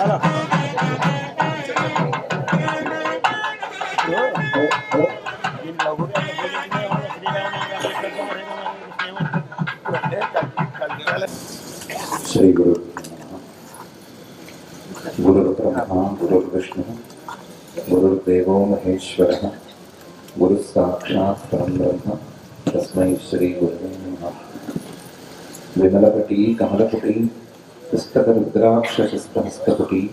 श्री गुरु गुरुर्ब्रह्मा गुरुर्विष्णु गुरुर्देवो महेश्वरः गुरु साक्षात् परं ब्रह्म तस्मै श्री गुरुवे नमः। विमलपटी कमलपुटी पुस्तकरुद्राक्षशस्तहस्तपुटी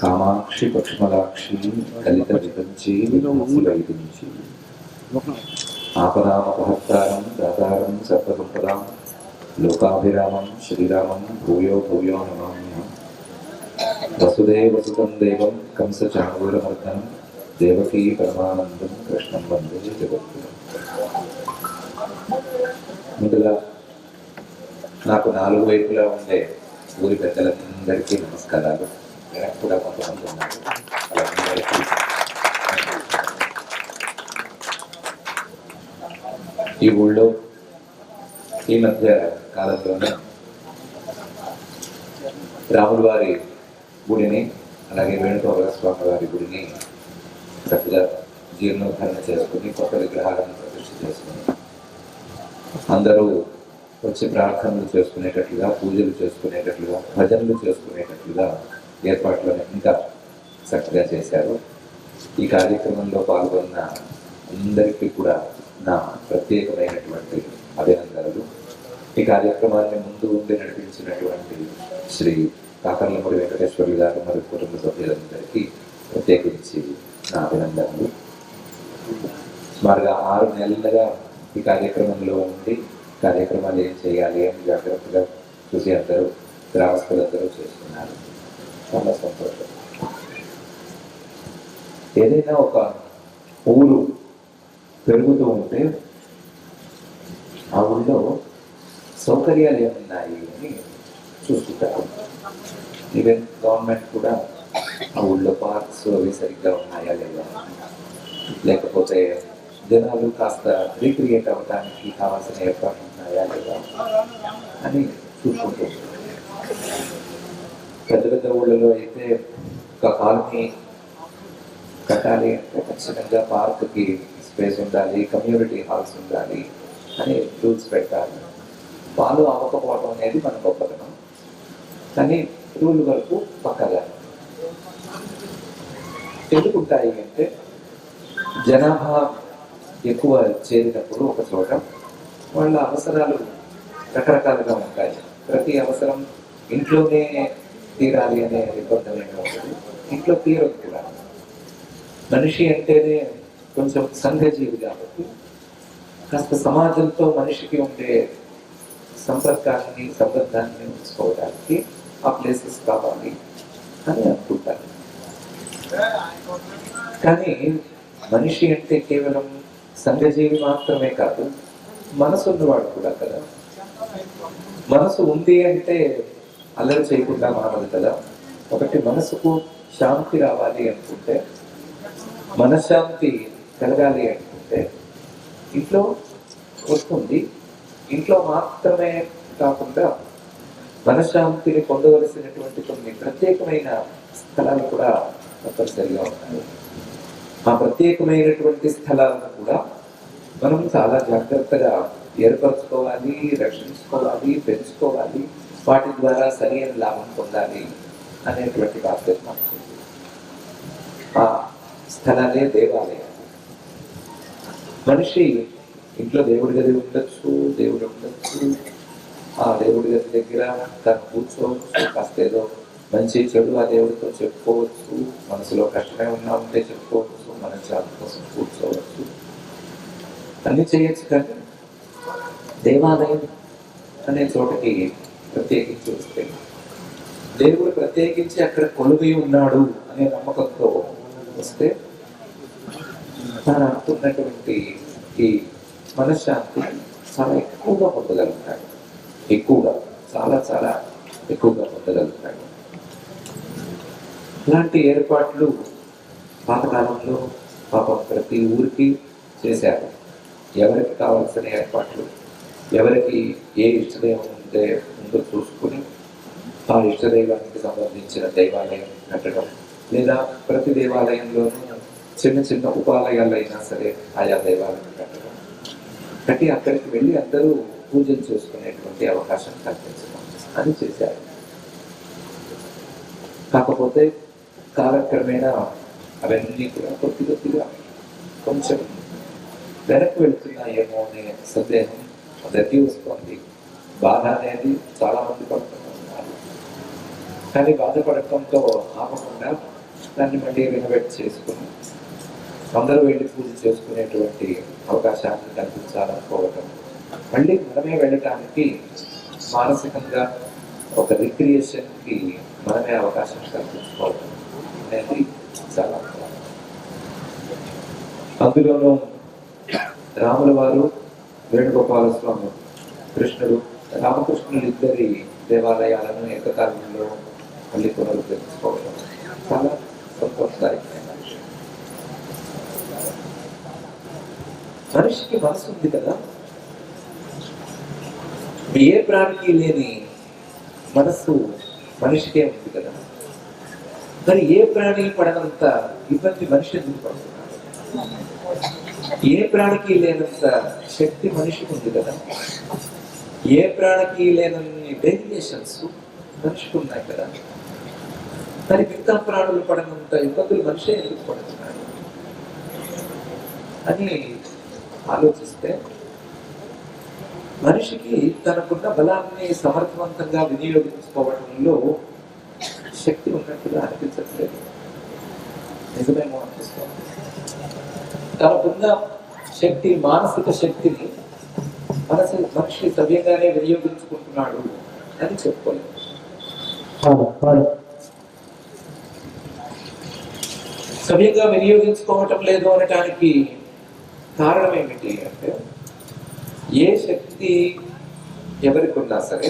कामाक्षि पक्ष्मलाक्षी कलितविपञ्ची विमुखिवैदिञ्ची आपदामपहर्तारं दातारं सर्वसम्पदां लोकाभिरामं श्रीरामं भूयो भूयो नमाम्यहम्। वसुदेवसुतं देवं कंसचाणूरमर्दनं देवकी परमानन्दं कृष्णं वन्दे जगद्गुरुं। ముందుగా నాకు నాలుగు వైపులా ఉండే ఊరి పెద్దలందరికీ నమస్కారాలు. వెనక కూడా కొంతమంది ఉన్నారు, వాళ్ళందరికీ ఈ ఊళ్ళో ఈ మధ్య కాలంలోనే రాముల వారి గుడిని అలాగే వేణుగోపాల స్వామి వారి గుడిని చక్కగా జీర్ణోద్ధరణ చేసుకుని కొత్త విగ్రహాలను ప్రతిష్ఠ చేసుకుని అందరూ వచ్చి ప్రార్థనలు చేసుకునేటట్లుగా, పూజలు చేసుకునేటట్లుగా, భజనలు చేసుకునేటట్లుగా ఏర్పాట్లను ఇంకా చక్కగా చేశారు. ఈ కార్యక్రమంలో పాల్గొన్న అందరికీ కూడా నా ప్రత్యేకమైనటువంటి అభినందనలు. ఈ కార్యక్రమాన్ని ముందు ఉండి నడిపించినటువంటి శ్రీ కాకర్లమూడి వెంకటేశ్వర్లు గారు మరియు కుటుంబ సభ్యులందరికీ ప్రత్యేకించి నా అభినందనలు. సుమారుగా 6 నెలలుగా ఈ కార్యక్రమంలో ఉండి కార్యక్రమాలు ఏం చేయాలి అని జాగ్రత్తగా చూసి అందరూ గ్రామస్తులందరూ చేస్తున్నారు. చాలా సంతోషం. ఏదైనా ఒక ఊరు పెరుగుతూ ఉంటే ఆ ఊళ్ళో సౌకర్యాలు ఏమున్నాయి అని చూసుకుంటారు. ఈవెన్ గవర్నమెంట్ కూడా ఆ ఊళ్ళో పార్క్స్ అవి సరిగ్గా ఉన్నాయా లేదా, లేకపోతే జనాలు కాస్త రీక్రియేట్ అవ్వడానికి కావాల్సిన ఏర్పాట్లు ఉన్నాయా లేదా అని చూసుకుంటూ పెద్ద పెద్ద ఊళ్ళలో అయితే ఒక కాలనీ కట్టాలి అంటే ఖచ్చితంగా పార్క్కి స్పేస్ ఉండాలి, కమ్యూనిటీ హాల్స్ ఉండాలి అని రూల్స్ పెట్టాలి. వాళ్ళు అవ్వకపోవడం అనేది మన గొప్పతనం, కానీ రూల్ వరకు పక్కగా ఎందుకుంటాయి అంటే జనాభా ఎక్కువ చేరినప్పుడు ఒక చోట వాళ్ళ అవసరాలు రకరకాలుగా ఉంటాయి. ప్రతి అవసరం ఇంట్లోనే తీరాలి అనే నిబంధన ఉంటుంది. ఇంట్లో తీరదు కూడా. మనిషి అంటేనే కొంచెం సంఘజీవి కాబట్టి కాస్త సమాజంతో మనిషికి ఉండే సంపర్కాన్ని, సంబంధాన్ని ఉంచుకోవడానికి ఆ ప్లేసెస్ కావాలి అని అనుకుంటారు. కానీ మనిషి అంటే కేవలం సంఘజీవి మాత్రమే కాదు, మనసు ఉన్నవాడు కూడా కదా. మనసు ఉంది అంటే అల్లరి చేయకుండా మానదు కదా. ఒకటి మనసుకు శాంతి రావాలి అనుకుంటే, మనశ్శాంతి కలగాలి అనుకుంటే ఇంట్లో వస్తుంది. ఇంట్లో మాత్రమే కాకుండా మనశ్శాంతిని పొందవలసినటువంటి కొన్ని ప్రత్యేకమైన స్థలాలు కూడా తప్పనిసరిగా ఉన్నాయి. ఆ ప్రత్యేకమైనటువంటి స్థలాలను కూడా మనం చాలా జాగ్రత్తగా ఏర్పరచుకోవాలి, రక్షించుకోవాలి, పెంచుకోవాలి. వాటి ద్వారా సరైన లాభం పొందాలి అనేటువంటి బాధ్యత మనకు. ఆ స్థలాలే దేవాలయాలు. మనిషి ఇంట్లో దేవుడి గది ఉండొచ్చు, దేవుడు ఉండొచ్చు. ఆ దేవుడి గది దగ్గర తను కూర్చోవచ్చు, కాస్త ఏదో మంచి చెడు ఆ దేవుడితో చెప్పుకోవచ్చు. మనసులో కష్టమే ఉన్నా ఉంటే చెప్పుకోవచ్చు, మనశ్శాంతి కోసం కూర్చోవచ్చు, అన్ని చేయొచ్చు. కానీ దేవాలయం అనే చోటకి ప్రత్యేకించి వస్తే దేవుడు ప్రత్యేకించి అక్కడ కొలువై ఉన్నాడు అనే నమ్మకంతో వస్తే తను అనుకున్నటువంటి ఈ మనశ్శాంతి చాలా ఎక్కువగా పొందగలుగుతాడు. ఎక్కువగా, చాలా చాలా ఎక్కువగా పొందగలుగుతాడు. ఇలాంటి ఏర్పాట్లు పాతకాలంలో పాపం ప్రతి ఊరికి చేశారు. ఎవరికి కావాల్సిన ఏర్పాట్లు, ఎవరికి ఏ ఇష్టదేవం ఉందో చూసుకుని ఆ ఇష్టదైవానికి సంబంధించిన దేవాలయం కట్టడం, లేదా ప్రతి దేవాలయంలోనూ చిన్న చిన్న ఉపాలయాలు అయినా సరే ఆయా దేవాలయం కట్టడం, కట్టి అక్కడికి వెళ్ళి అందరూ పూజలు చేసుకునేటువంటి అవకాశం కల్పించడం అని చేశారు. కాకపోతే కాలక్రమేణా అవన్నీ కూడా కొద్ది కొద్దిగా కొంచెం వెనక్కి వెళుతున్నాయేమో అనే సందేహం అందరికీ వస్తుంది. బాధ అనేది చాలా మంది పడుతున్నారు. కానీ బాధపడటంతో ఆపకుండా దాన్ని మళ్ళీ రెనోవేట్ చేసుకుని అందరూ వెళ్ళి పూజ చేసుకునేటువంటి అవకాశాన్ని కల్పించాలనుకోవటం, మళ్ళీ మనమే వెళ్ళటానికి మానసికంగా ఒక రిక్రియేషన్కి మనమే అవకాశం కల్పించుకోవటం అనేది చాలా అందులోనూ రాముల వారు, వేణుగోపాల స్వామి, కృష్ణుడు, రామకృష్ణులు ఇద్దరి దేవాలయాలను ఏకకాలంలో మళ్ళీ పునరుద్ధరించుకోవడం చాలా సంతోషదాయకమైన విషయం. మనిషికి మనసు ఉంది కదా, ఏ ప్రాణికి లేని మనస్సు మనిషికే ఉంది కదా, మరి ఏ ప్రాణి పడనంత ఇబ్బంది మనిషి ఎందుకు పడుతున్నాడు? ఏ ప్రాణికి లేనంత శక్తి మనిషికి ఉంది కదా, ఏ ప్రాణికి లేనన్ని డెడికేషన్స్ మనిషికి ఉన్నాయి కదా, మరి మిగతా ప్రాణులు పడనంత ఇబ్బందులు మనిషే ఎందుకు పడుతున్నాడు అని ఆలోచిస్తే, మనిషికి తనకున్న బలాన్ని సమర్థవంతంగా వినియోగించుకోవడంలో శక్తి ఉన్నట్టుగా అనిపించట్లేదు. నిజమేమో అనిపిస్తుంది. తనకున్న శక్తి, మానసిక శక్తిని మనిషి సవ్యంగానే వినియోగించుకుంటున్నాడు అని చెప్పుకోలేదు. సవ్యంగా వినియోగించుకోవటం లేదు అనటానికి కారణం ఏమిటి అంటే, ఏ శక్తి ఎవరికి ఉన్నా సరే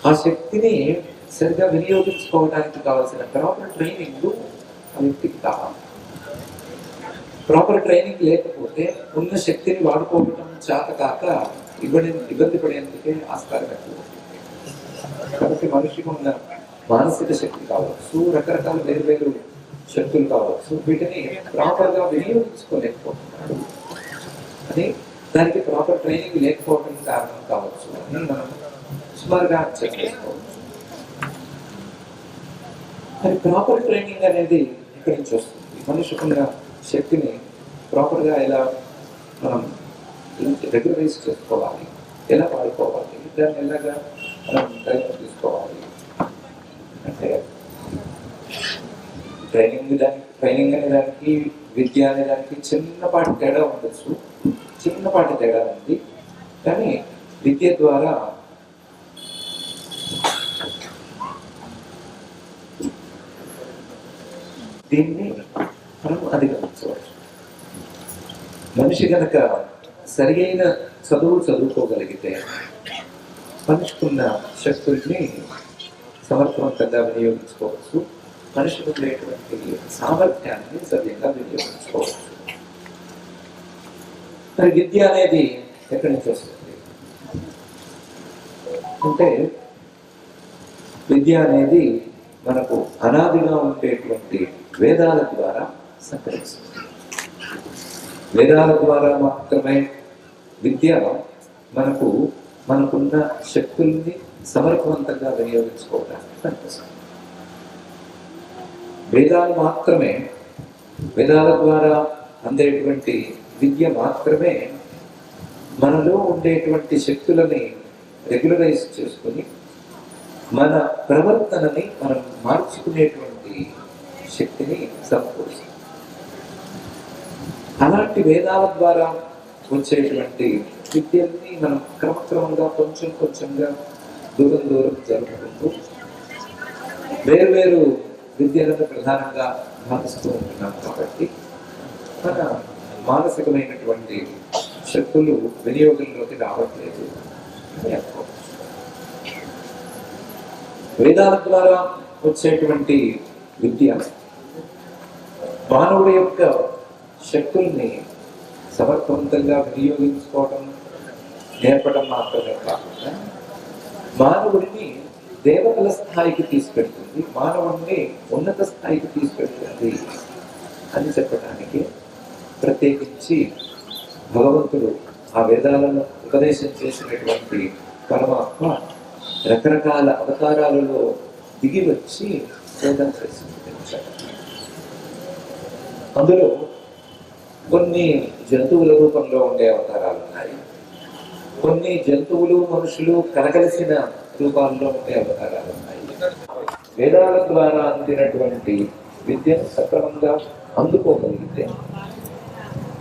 ఆ శక్తిని సరిగా వినియోగించుకోవడానికి కావాల్సిన ప్రాపర్ ట్రైనింగ్ ఆ వ్యక్తికి కావాలి. ప్రాపర్ ట్రైనింగ్ లేకపోతే ఉన్న శక్తిని వాడుకోవడం చేత కాక ఇబ్బంది పడేందుకే ఆస్కారం ఎక్కువ. కాబట్టి మనిషికి ఉన్న మానసిక శక్తి కావచ్చు, రకరకాల వేరు వేరు శక్తులు కావచ్చు, వీటిని ప్రాపర్గా వినియోగించుకోలేకపోతున్నాడు అని, దానికి ప్రాపర్ ట్రైనింగ్ లేకపోవడం కారణం కావచ్చు అని మనం సుమారుగా చేసుకోవచ్చు. మరి ప్రాపర్ ట్రైనింగ్ అనేది ఎక్కడి నుంచి వస్తుంది? మనిషికున్న శక్తిని ప్రాపర్గా ఎలా మనం రెగ్యులరైజ్ చేసుకోవాలి, ఎలా వాడుకోవాలి, దాన్ని ఎలాగా మనం ట్రైనింగ్ తీసుకోవాలి అంటే, ట్రైనింగ్ అనే దానికి విద్య అనే దానికి చిన్నపాటి తేడా ఉండొచ్చు. చిన్నపాటి తేడా ఉంది, కానీ విద్య ద్వారా దీన్ని మనం అధిగమించవచ్చు. మనిషి కనుక సరియైన చదువుకోగలిగితే మనిషికున్న శక్తుల్ని సమర్థవంతంగా వినియోగించుకోవచ్చు. మనిషికి ఉండేటువంటి సామర్థ్యాన్ని సవ్యంగా వినియోగించుకోవచ్చు. మరి విద్య అనేది ఎక్కడి నుంచి వస్తుంది అంటే, విద్య అనేది మనకు అనాదిగా ఉండేటువంటి వేదాల ద్వారా సంక్రమిస్తుంది. వేదాల ద్వారా మాత్రమే విద్య మనకున్న శక్తుల్ని సమర్థవంతంగా వినియోగించుకోవడానికి పనిచేస్తుంది. వేదాల ద్వారా అందేటువంటి విద్య మాత్రమే మనలో ఉండేటువంటి శక్తులని రెగ్యులరైజ్ చేసుకుని మన ప్రవర్తనని మనం మార్చుకునేటువంటి శక్తిని సమకూరుస్తుంది. అలాంటి వేదాల ద్వారా వచ్చేటువంటి విద్యల్ని మనం క్రమక్రమంగా కొంచెంగా దూరం జరుపుకుంటూ వేరు విద్యలను ప్రధానంగా భావిస్తూ ఉంటున్నాం. కాబట్టి మన మానసికమైనటువంటి శక్తులు వినియోగంలోకి రావట్లేదు అని అనుకోవచ్చు. వేదాల ద్వారా వచ్చేటువంటి విద్య మానవుడి యొక్క శక్తుల్ని సమర్థవంతంగా వినియోగించుకోవడం నేర్పడం మాత్రమే కాకుండా మానవుడిని దేవతల స్థాయికి తీసుకెళ్తుంది, మానవుణ్ణి ఉన్నత స్థాయికి తీసుకెళ్తుంది అని చెప్పడానికి ప్రత్యేకించి భగవంతుడు ఆ వేదాలను ఉపదేశం చేసినటువంటి పరమాత్మ రకరకాల అవతారాలలో దిగి వచ్చి బోధన చేసి చూపించాడు. అందులో కొన్ని జంతువుల రూపంలో ఉండే అవతారాలు ఉన్నాయి, కొన్ని జంతువులు మనుషులు కలగలిసిన రూపాల్లో ఉండే అవతారాలు ఉన్నాయి. వేదాల ద్వారా అందినటువంటి విద్యను సక్రమంగా అందుకోగలిగితే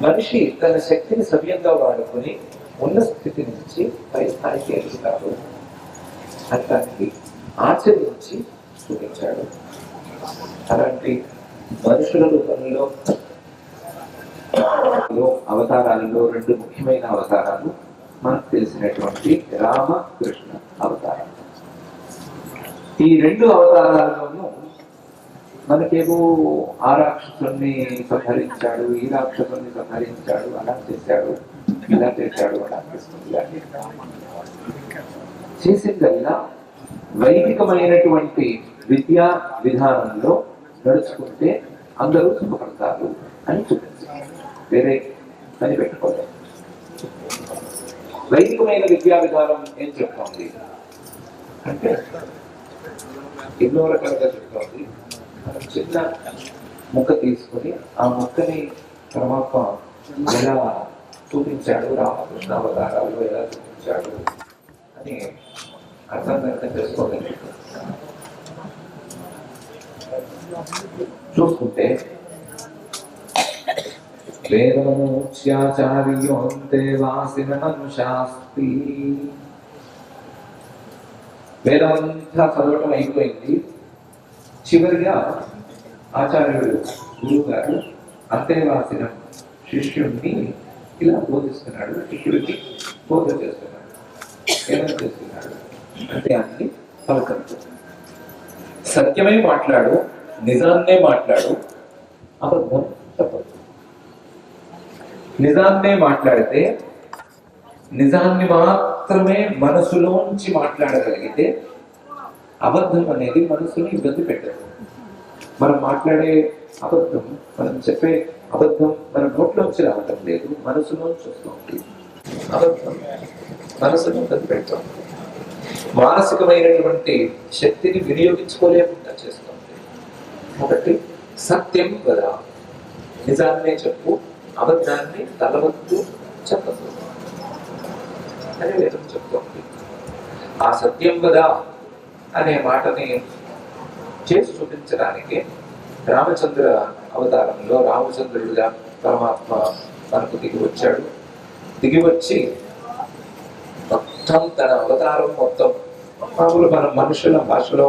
మనిషి తన శక్తిని సవ్యంగా వాడుకొని ఉన్న స్థితి నుంచి పై స్థాయికి ఎదుగుతాడు అని దానికి ఆచరించి చూపించాడు. అలాంటి మనుషుల రూపంలో అవతారాలలో రెండు ముఖ్యమైన అవతారాలు మనకు తెలిసినటువంటి రామ కృష్ణ అవతారం. ఈ రెండు అవతారాలలోనూ మనకేమో ఆ రాక్షసుని సంహరించాడు, ఈ రాక్షసుని సంహరించాడు, అలా చేశాడు, ఇలా చేశాడు అని అనిపిస్తుంది. చేసిందల్లా వైదికమైనటువంటి విద్యా విధానంలో నడుచుకుంటే అందరూ సుఖపడతారు అని చూపించారు. వేరే పని పెట్టుకోలేదు. వైదికమైన విద్యా విధానం ఏం చెప్తోంది అంటే ఎన్నో రకాలుగా చెప్తోంది. చిన్న ముక్క తీసుకొని ఆ ముక్కని పరమాత్మ ఎలా చూపించాడు, రామకృష్ణ అవతారాలు ఎలా చూపించాడు అని అర్థం చేసుకోగలిగాడు. చూసుకుంటే వేదముచ్యాచార్యోంతే వాసిన మనుషాస్తి. వేదమంతా చదవటం అయిపోయింది. చివరిగా ఆచార్యుడు గురువు గారు అంతేవాసిన శిష్యుడిని ఇలా బోధిస్తున్నాడు, శిష్యుడికి బోధ చేస్తున్నాడు. ఏమని చేస్తున్నాడు అంటే అన్ని పలకరు, సత్యమే మాట్లాడు, నిజాన్నే మాట్లాడు, అబద్ధం చెప్పదు. నిజాన్నే మాట్లాడితే, నిజాన్ని మాత్రమే మనసులోంచి మాట్లాడగలిగితే అబద్ధం అనేది మనసుని ఇబ్బంది పెట్టదు. మనం మాట్లాడే అబద్ధం, మనం చెప్పే అబద్ధం మన నోట్లోంచి రావటం లేదు, మనసులోంచి వస్తుంది. అబద్ధం మనసును ఇబ్బంది పెడుతుంది, మానసికమైనటువంటి శక్తిని వినియోగించుకోలేకుండా చేస్తుంది. కాబట్టి సత్యం కదా, నిజాన్నే చెప్పు, అబద్ధాన్ని తలవద్దు చెప్పదు అని వేదం చెప్తోంది. ఆ సత్యం కదా అనే మాటని చేసి చూపించడానికి రామచంద్ర అవతారంలో రామచంద్రుడిగా పరమాత్మ మనకు దిగి వచ్చాడు. దిగి వచ్చి మొత్తం తన అవతారం మొత్తం మామూలు మన మనుషుల భాషలో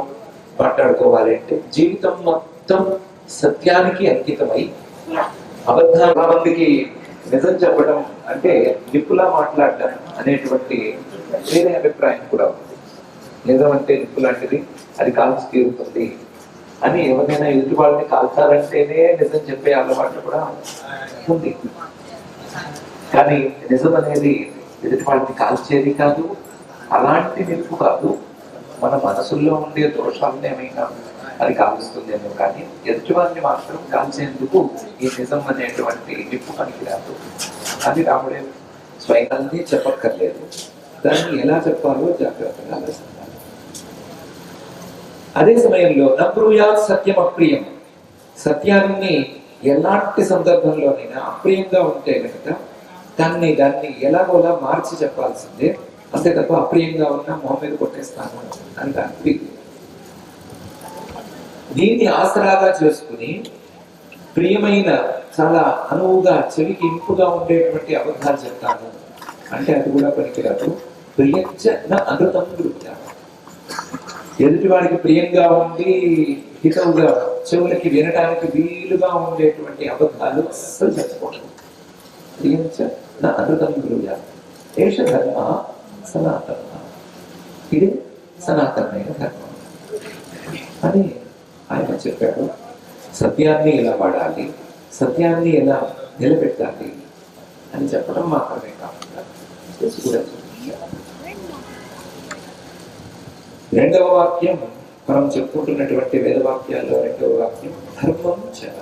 మాట్లాడుకోవాలి అంటే జీవితం మొత్తం సత్యానికి అంకితమై అబద్ధాల మందికి నిజం చెప్పడం అంటే నిప్పులా మాట్లాడటం అనేటువంటి వేరే అభిప్రాయం కూడా ఉంది. నిజం అంటే నిప్పు లాంటిది, అది కాల్చి తీరుతుంది అని ఎవరైనా ఎదుటి వాళ్ళని కాల్చాలంటేనే నిజం చెప్పే అలవాటు కూడా ఉంది. కానీ నిజం అనేది ఎదుటి వాళ్ళని కాల్చేది కాదు, అలాంటి నిప్పు కాదు. మన మనసుల్లో ఉండే దోషాలను ఏమైనా అది కాలుస్తుందేమో, కానీ ఎదుటి వారిని మాత్రం కాల్చేందుకు ఈ నిజం అనేటువంటి నిప్పు పనికిరాదు అని రాముడే స్వయంగా చెప్పక్కర్లేదు. దాన్ని ఎలా చెప్పాలో జాగ్రత్తగా ఆలోచించాలి. అదే సమయంలో నబ్రూయా సత్యం అప్రియం, సత్యాన్ని ఎలాంటి సందర్భంలోనైనా అప్రియంగా ఉంటే కనుక దాన్ని ఎలాగోలా మార్చి చెప్పాల్సిందే, అంతే తప్ప అప్రియంగా ఉన్న మొహం మీద కొట్టేస్తాను అని దానికి. దీన్ని ఆసరాగా చేసుకుని ప్రియమైన చాలా అనువుగా చెవికి ఇంపుగా ఉండేటువంటి అబద్ధాలు చెప్తాను అంటే అది కూడా పనికిరాదు. ప్రియంచ అనృతం దృత్య, ఎదుటి వాడికి ప్రియంగా ఉండి హితవుగా చెవులకి వినడానికి వీలుగా ఉండేటువంటి అబద్ధాలు అస్సలు చెప్పకూడదు. ప్రియంచ అనృతం దృత్య ఏష ధర్మ సనాతన, ఇది సనాతనమైన ధర్మం అని ఆయన చెప్పాడు. సత్యాన్ని ఎలా వాడాలి, సత్యాన్ని ఎలా నిలబెట్టాలి అని చెప్పడం మాత్రమే కాకుండా కూడా చూపించారు. రెండవ వాక్యం మనం చెప్పుకుంటున్నటువంటి వేదవాక్యాల్లో రెండవ వాక్యం ధర్మం చర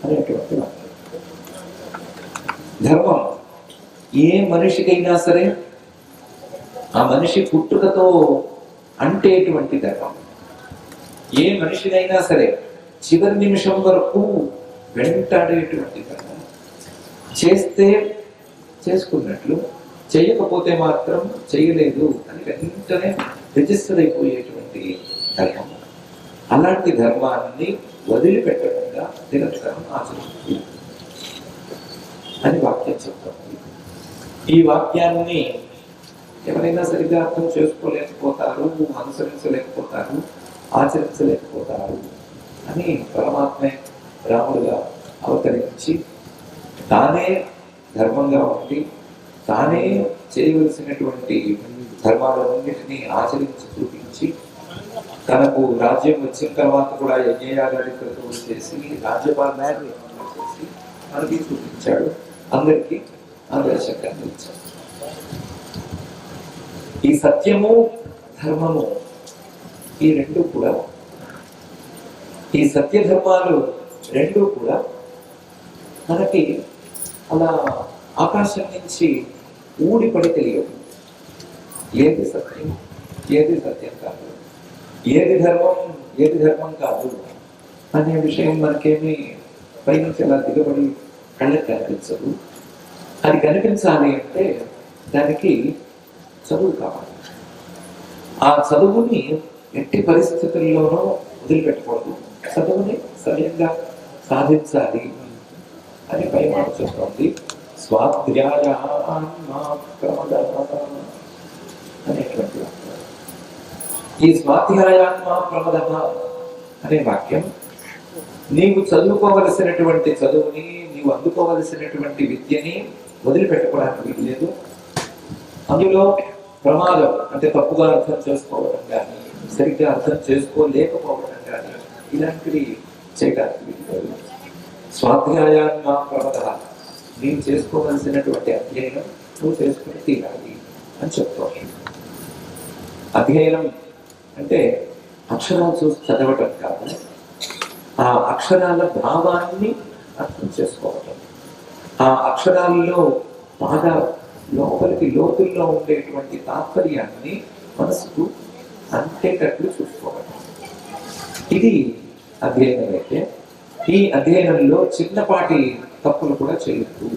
అనేటువంటి వాక్యం. ధర్మం ఏ మనిషికైనా సరే ఆ మనిషి పుట్టుకతో అంటేటువంటి ధర్మం. ఏ మనిషినైనా సరే చివరి నిమిషం వరకు వెంటాడేటువంటి ధర్మం. చేస్తే చేసుకున్నట్లు, చేయకపోతే మాత్రం చేయలేదు అని వెంటనే రిజిస్టర్ అయిపోయేటువంటి ధర్మం. అలాంటి ధర్మాన్ని వదిలిపెట్టడంగా నిరంతరం ఆచరిస్తుంది అని వాక్యం చెప్తుంది. ఈ వాక్యాన్ని ఎవరైనా సరిగ్గా అర్థం చేసుకోలేకపోతారు, అనుసరించలేకపోతారు, ఆచరించలేకపోతారు అని పరమాత్మే రాముడుగా అవతరించి తానే ధర్మంగా ఉండి తానే చేయవలసినటువంటి ధర్మాలన్నింటినీ ఆచరించి చూపించి తనకు రాజ్యం వచ్చిన తర్వాత కూడా యజ్ఞయాగాదికలు చేసి రాజ్యపాలన చేసి మనకి చూపించాడు, అందరికీ ఆదర్శంగా నిలిచాడు. ఈ సత్యము ధర్మము ఈ రెండు కూడా, ఈ సత్య ధర్మాలు రెండు కూడా మనకి అలా ఆకాశం నుంచి ఊడిపడి తెలియదు. ఏది సత్యం, ఏది సత్యం కాదు, ఏది ధర్మం కాదు అనే విషయం మనకేమి పైనుంచి అలా దిగబడి కళ్ళకి కనిపించదు. అది కనిపించాలి అంటే దానికి చదువు కావాలి. ఆ చదువుని ఎట్టి పరిస్థితుల్లోనూ వదిలిపెట్టకూడదు. చదువుని సవ్యంగా సాధించాలి అని పై మాట చెప్తోంది. స్వాధ్యాయ అనేటువంటి ఈ స్వాధ్యాయాత్మ ప్రమద అనే వాక్యం నీవు చదువుకోవలసినటువంటి చదువుని, నీవు అందుకోవలసినటువంటి విద్యని వదిలిపెట్టుకోవడానికి లేదు. అందులో ప్రమాదం అంటే తప్పుగా అర్థం చేసుకోవడం కానీ, సరిగ్గా అర్థం చేసుకోలేకపోవడం కానీ ఇలాంటివి చేయడానికి లేదు. స్వాధ్యాయాత్మ ప్రమద, నీవు చేసుకోవలసినటువంటి అధ్యయనం నువ్వు చేసుకుని తీరాలి అని చెప్తావు. అధ్యయనం అంటే అక్షరాలు చూసి చదవటం కాదు, ఆ అక్షరాల భావాన్ని అర్థం చేసుకోవటం, ఆ అక్షరాల్లో బాగా లోపలికి లోతుల్లో ఉండేటువంటి తాత్పర్యాన్ని మనసుకు అంటేటట్లు చూసుకోవటం. ఇది అధ్యయనం అయితే ఈ అధ్యయనంలో చిన్నపాటి తప్పులు కూడా చేయొద్దు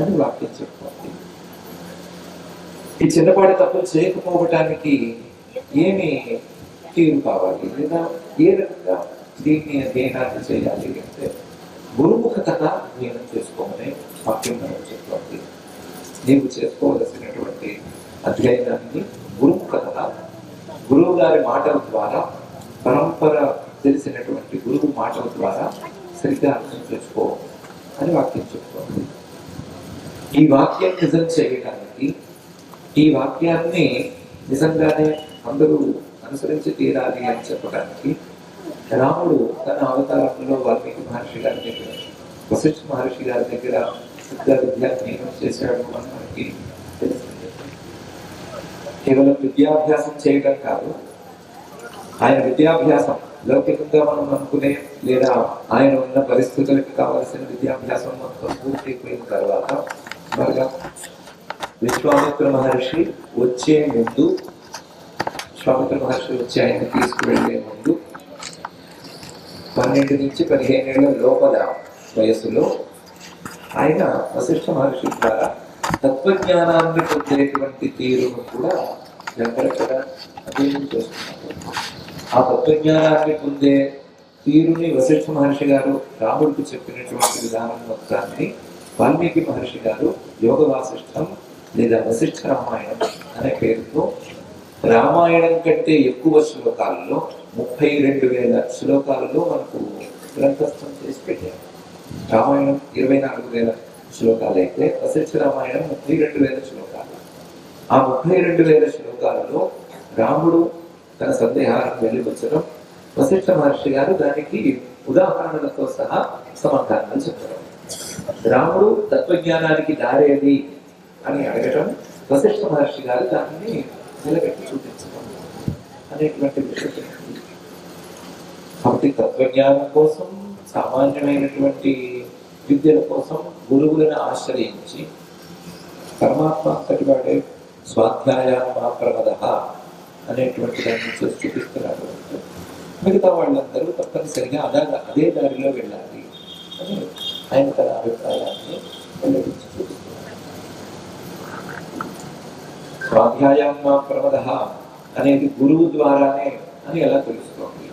అని వాక్యం చెప్తుంది. ఈ చిన్నపాటి తప్పులు చేయకపోవటానికి ఏమి తీరు కావాలి, లేదా ఏ రకంగా దీన్ని అధ్యయనాన్ని చేయాలి అంటే గురుముఖతగా అధ్యయనం చేసుకోమని వాక్యం మనం చెప్తుంది. నీవు చేసుకోవలసినటువంటి అధ్యయనాన్ని గురుముఖతగా, గురువు గారి మాటల ద్వారా, పరంపర తెలిసినటువంటి గురువు మాటల ద్వారా సరిగ్గా అర్థం చేసుకో అని వాక్యం చెప్తుంది. ఈ వాక్యం నిజం చేయడానికి, ఈ వాక్యాన్ని నిజంగానే అందరూ అనుసరించి తీరాలి అని చెప్పడానికి రాముడు తన అవతారంలో వాల్మీకి మహర్షి గారి దగ్గర, వశిష్ఠ మహర్షి గారి దగ్గర విద్యాధ్యయనం చేశాడు అని మనకి తెలుస్తుంది. కేవలం విద్యాభ్యాసం చేయడం కాదు, ఆయన విద్యాభ్యాసం లౌకికంగా మనం అనుకునే లేదా ఆయన ఉన్న పరిస్థితులకు కావలసిన విద్యాభ్యాసం మొత్తం పూర్తయిపోయిన తర్వాత మరలా విశ్వామిత్ర మహర్షి వచ్చే ముందు, విశ్వామిత్ర మహర్షి వచ్చి ఆయన తీసుకువెళ్లే ముందు 12 నుంచి 15 ఏళ్ల లోపల వయసులో ఆయన వశిష్ఠ మహర్షి ద్వారా తత్వజ్ఞానాన్ని పొందేటువంటి తీరును కూడా జాగ్రత్తగా అధ్యయనం చేస్తున్నారు. ఆ తత్వజ్ఞానాన్ని పొందే తీరుని వశిష్ఠ మహర్షి గారు రాముడికి చెప్పినటువంటి విధానం మొత్తాన్ని వాల్మీకి మహర్షి గారు యోగ వాసిష్టం లేదా వశిష్ఠ రామాయణం అనే పేరుతో రామాయణం కంటే ఎక్కువ శ్లోకాలలో 32,000 శ్లోకాలలో మనకు గ్రంథస్థం చేసి పెట్టారు. రామాయణం 24,000 శ్లోకాలు అయితే వశిష్ఠ రామాయణం 32,000 శ్లోకాలు. ఆ 32,000 శ్లోకాలలో రాముడు తన సందేహాలను వెలిబుచ్చడం, వశిష్ఠ మహర్షి గారు దానికి ఉదాహరణలతో సహా సమాధానాలు చెప్పడం. రాముడు తత్వజ్ఞానానికి దారేది అని అడగటం, వశిష్ఠ మహర్షి గారు దాన్ని నిలబెట్టి చూపించడం. అనేటువంటి విషయం. కాబట్టి తత్వజ్ఞానం కోసం, సామాన్యమైనటువంటి విద్యల కోసం గురువులను ఆశ్రయించి పరమాత్మ అంతటి వాడే స్వాధ్యాయాన్ ప్రమద అనేటువంటి దాన్ని చేసి చూపిస్తున్నాడు. మిగతా వాళ్ళందరూ తప్పనిసరిగా అదే దారిలో వెళ్ళాలి అని ఆయన తన అభిప్రాయాన్ని వెల్లడించి చూపిస్తున్నాడు. స్వాధ్యాయాన్ ప్రమద అనేది గురువు ద్వారానే అని ఎలా తెలుసుకోండి?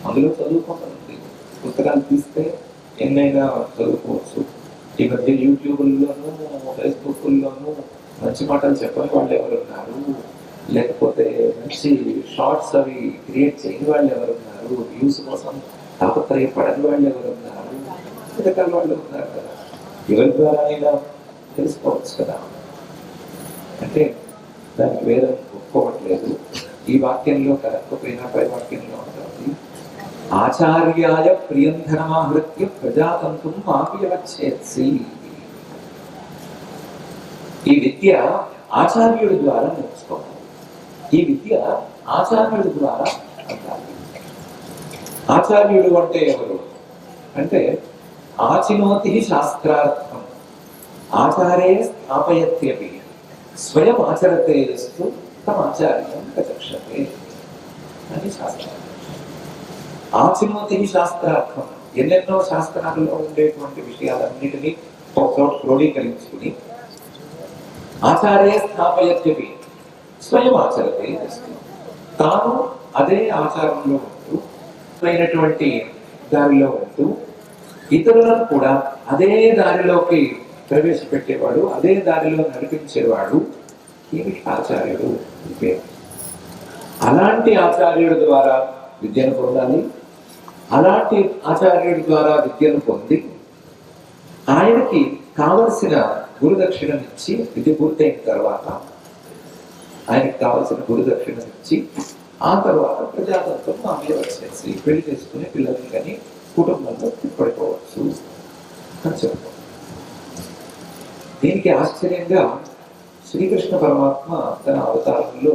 అందులో చదువుకోండి. పుస్తకాలు తీస్తే ఎన్నైనా చదువుకోవచ్చు. ఈ మధ్య యూట్యూబ్లోనూ ఫేస్బుక్లోనూ మంచి మాటలు చెప్పని వాళ్ళు ఎవరున్నారు, లేకపోతే మంచి షార్ట్స్ అవి క్రియేట్ చేయని వాళ్ళు ఎవరున్నారు, వ్యూస్ కోసం తాపత్రయపడని వాళ్ళు ఎవరున్నారు, రకరకాల వాళ్ళు ఉన్నారు కదా. ఎవరి ద్వారా అయినా తెలుసుకోవచ్చు కదా. అంటే దానికి వేదం ఒప్పుకోవట్లేదు. ఈ వాక్యంలో కరెక్ట్పోయినా పై వాక్యంలో ఉంటుంది, ఆచార్యాయ ప్రియంధనమాహృత్య ప్రజాతంతుం మాపియవచ్చేత్సి. ఈ విద్య ఆచార్యుడి ద్వారా నేర్చుకోవాలి. ఈ విద్య ఆచార్యుడి ద్వారా అంటారు. ఆచార్యుడు అంటే ఎవరు అంటే ఆచినోతి శాస్త్రార్థం ఆచార్యే స్థాపయత్యపి స్వయం ఆచరతే యస్తు తమాచార్యం ప్రచక్షతే అని శాస్త్రం. ఆచినోతి శాస్త్రార్థం ఎన్నెన్నో శాస్త్రాలలో ఉండేటువంటి విషయాలన్నిటినీ ఒకచోట క్రోడీకరించుకుని ఆచార్య స్థాపయత్యపి స్వయం ఆచరతే యస్తు, తాను అదే ఆచారంలో ఉంటూ అయినటువంటి దారిలో ఉంటూ ఇతరులను కూడా అదే దారిలోకి ప్రవేశపెట్టేవాడు, అదే దారిలో నడిపించేవాడు ఏమిటి ఆచార్యుడు. అలాంటి ఆచార్యుడి ద్వారా విద్యను పొందాలి. అలాంటి ఆచార్యుడి ద్వారా విద్యను పొంది ఆయనకి కావలసిన గురుదక్షిణనిచ్చి విద్య పూర్తయిన తర్వాత ఆయనకి కావలసిన గురుదక్షిణనిచ్చి ఆ తర్వాత ప్రజాతంత్రం మామూలు వచ్చేసి పెళ్లి చేసుకుని పిల్లల్ని కానీ కుటుంబంలో పడిపోవచ్చు అని చెప్తాం. దీనికి ఆశ్చర్యంగా శ్రీకృష్ణ పరమాత్మ తన అవతారంలో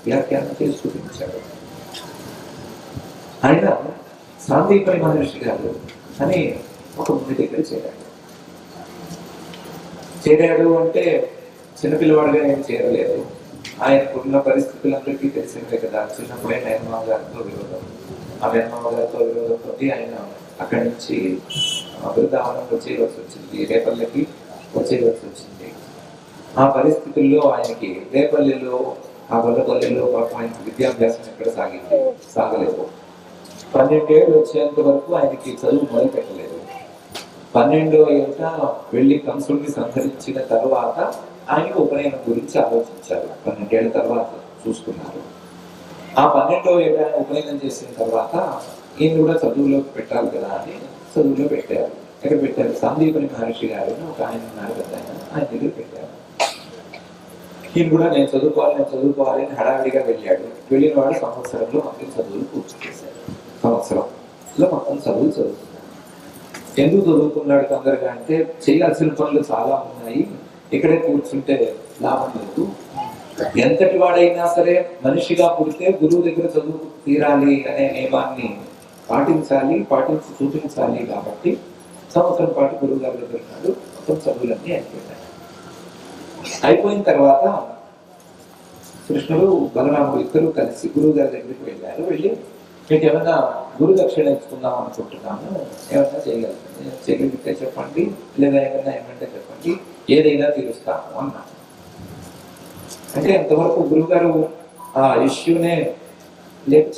వ్యాఖ్యానం చేసి చూపించాడు. ఆయన సాందీపని మహర్షి గారు అని ఒక ముని దగ్గర చేరాడు అంటే చిన్నపిల్లవాడుగా ఏం చేరలేదు. ఆయనకున్న పరిస్థితులందరికీ తెలిసిందే కదా. చిన్నప్పుడే మేనమామ గారితో విరోధం, ఆ మేనమామ గారితో విరోధంతో ఆయన అక్కడి నుంచి బృందావనం వచ్చేయవలసి వచ్చింది, రేపల్లెకి వచ్చేయవలసి వచ్చింది. ఆ పరిస్థితుల్లో ఆయనకి రేపల్లెలో ఆ గొల్లపల్లెలో పాపం ఆయనకి విద్యాభ్యాసం ఎక్కడ సాగలేదు. 12 ఏళ్ళు వచ్చేంత వరకు ఆయనకి చదువు మొదలు పెట్టలేదు. 12వ ఏట వెళ్ళి కంసుడిని సంహరించిన తర్వాత ఆయనకి ఉపనయనం గురించి ఆలోచించారు. 12 ఏళ్ళ తర్వాత చూసుకున్నారు. ఆ 12వ ఏట ఆయన ఉపనయనం చేసిన తర్వాత ఈయన కూడా చదువులోకి పెట్టాలి కదా అని చదువులో పెట్టారు. ఎక్కడ పెట్టారు? సందీపని మహర్షి గారు ఒక ఆయన ఉన్నారు కదా, ఆయన దగ్గర పెట్టారు. ఈయన కూడా నేను చదువుకోవాలి అని హడావిడిగా వెళ్ళాడు. వెళ్ళిన వాడు సంవత్సరంలో మొత్తం చదువులు పూర్తి చేశాడు. సంవత్సరంలో మొత్తం చదువుతున్నాడు. ఎందుకు చదువుకున్నాడు తొందరగా అంటే చేయాల్సిన పనులు చాలా ఉన్నాయి, ఇక్కడే కూర్చుంటే లాభం లేదు. ఎంతటి వాడైనా సరే మనిషిగా పుడితే గురువు దగ్గర చదువు తీరాలి అనే నియమాన్ని పాటించి చూపించాలి. కాబట్టి సంవత్సరం పాటు గురువు గారి దగ్గర ఉన్నాడు. మొత్తం చదువులన్నీ అయిపోయిన తర్వాత కృష్ణుడు బలరాముడు ఇద్దరు కలిసి గురువు గారి దగ్గరికి వెళ్ళారు. వెళ్ళి మీకు ఏమైనా గురు దక్షిణ ఇచ్చుకుందాం అనుకుంటున్నాము, ఏమైనా చేయగలిగితే చెప్పండి, లేదా ఏమంటే చెప్పండి, ఏదైనా తీరుస్తాము అన్నా. అంటే ఎంతవరకు గురువు గారు ఆ ఇష్యూనే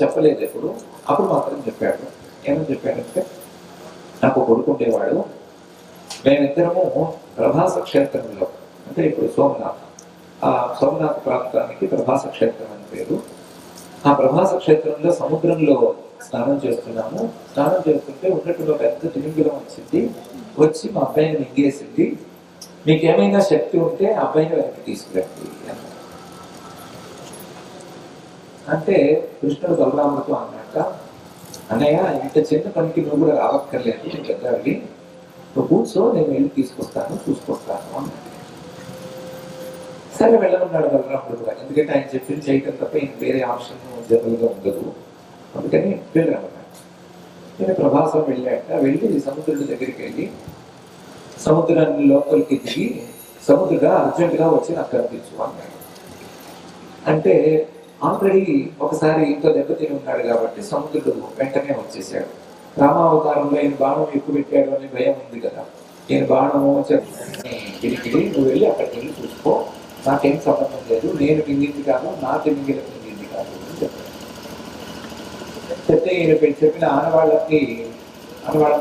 చెప్పలేదు ఎప్పుడు. అప్పుడు మాత్రం చెప్పాడు. ఏమని చెప్పాడంటే, నాకు కొడుకుండేవాడు, మేమిద్దరము ప్రభాస క్షేత్రంలో, అంటే ఇప్పుడు సోమనాథ్ ప్రాంతానికి ప్రభాస క్షేత్రం అని పేరు. ఆ ప్రభాస క్షేత్రంలో సముద్రంలో స్నానం చేస్తున్నాము. స్నానం చేస్తుంటే ఉన్నట్టుగా పెద్ద తిమింగలం వచ్చి మా అబ్బాయిని మింగేసింది. మీకేమైనా శక్తి ఉంటే ఆ అబ్బాయిని వెనక్కి తీసుకురండి అంటే కృష్ణుడు బలరాముడితో అన్నట్ట, అన్నయ్య ఇంత చిన్న పనికి నువ్వు కూడా రావక్కర్లేదు, నేను పెద్దవాడిని, నువ్వు కూర్చో, నేను వెళ్ళి తీసుకొస్తాను, చూసుకొస్తాను అన్నాడు. సరే వెళ్ళమన్నాడు బలరాముడు కూడా. ఎందుకంటే ఆయన చెప్పింది చేయటం తప్ప ఇంక వేరే ఆప్షన్ జనరల్గా ఉండదు. అందుకని వెళ్ళాను. నేను ప్రభాసం వెళ్ళి సముద్రుడి దగ్గరికి వెళ్ళి సముద్రాన్ని లోపలికి దిగి సముద్రుడా అర్జెంటుగా వచ్చి నాకు కనిపించు అన్నాడు. అంటే ఆల్రెడీ ఒకసారి ఇంట్లో దెబ్బతిని ఉన్నాడు కాబట్టి సముద్రుడు వెంటనే వచ్చేసాడు. రామావతారంలో ఈయన బాణం ఎక్కువ పెట్టాడు అనే భయం ఉంది కదా, ఈయన బాణము గిరిగిరి నువ్వు వెళ్ళి అక్కడికి వెళ్ళి చూసుకో, నాకేం సంబంధం లేదు, నేను మింగింది కాదు, నా మింగిన మింగింది కాదు అని చెప్పాడు. చెప్తే ఈయన చెప్పిన ఆనవాళ్ళని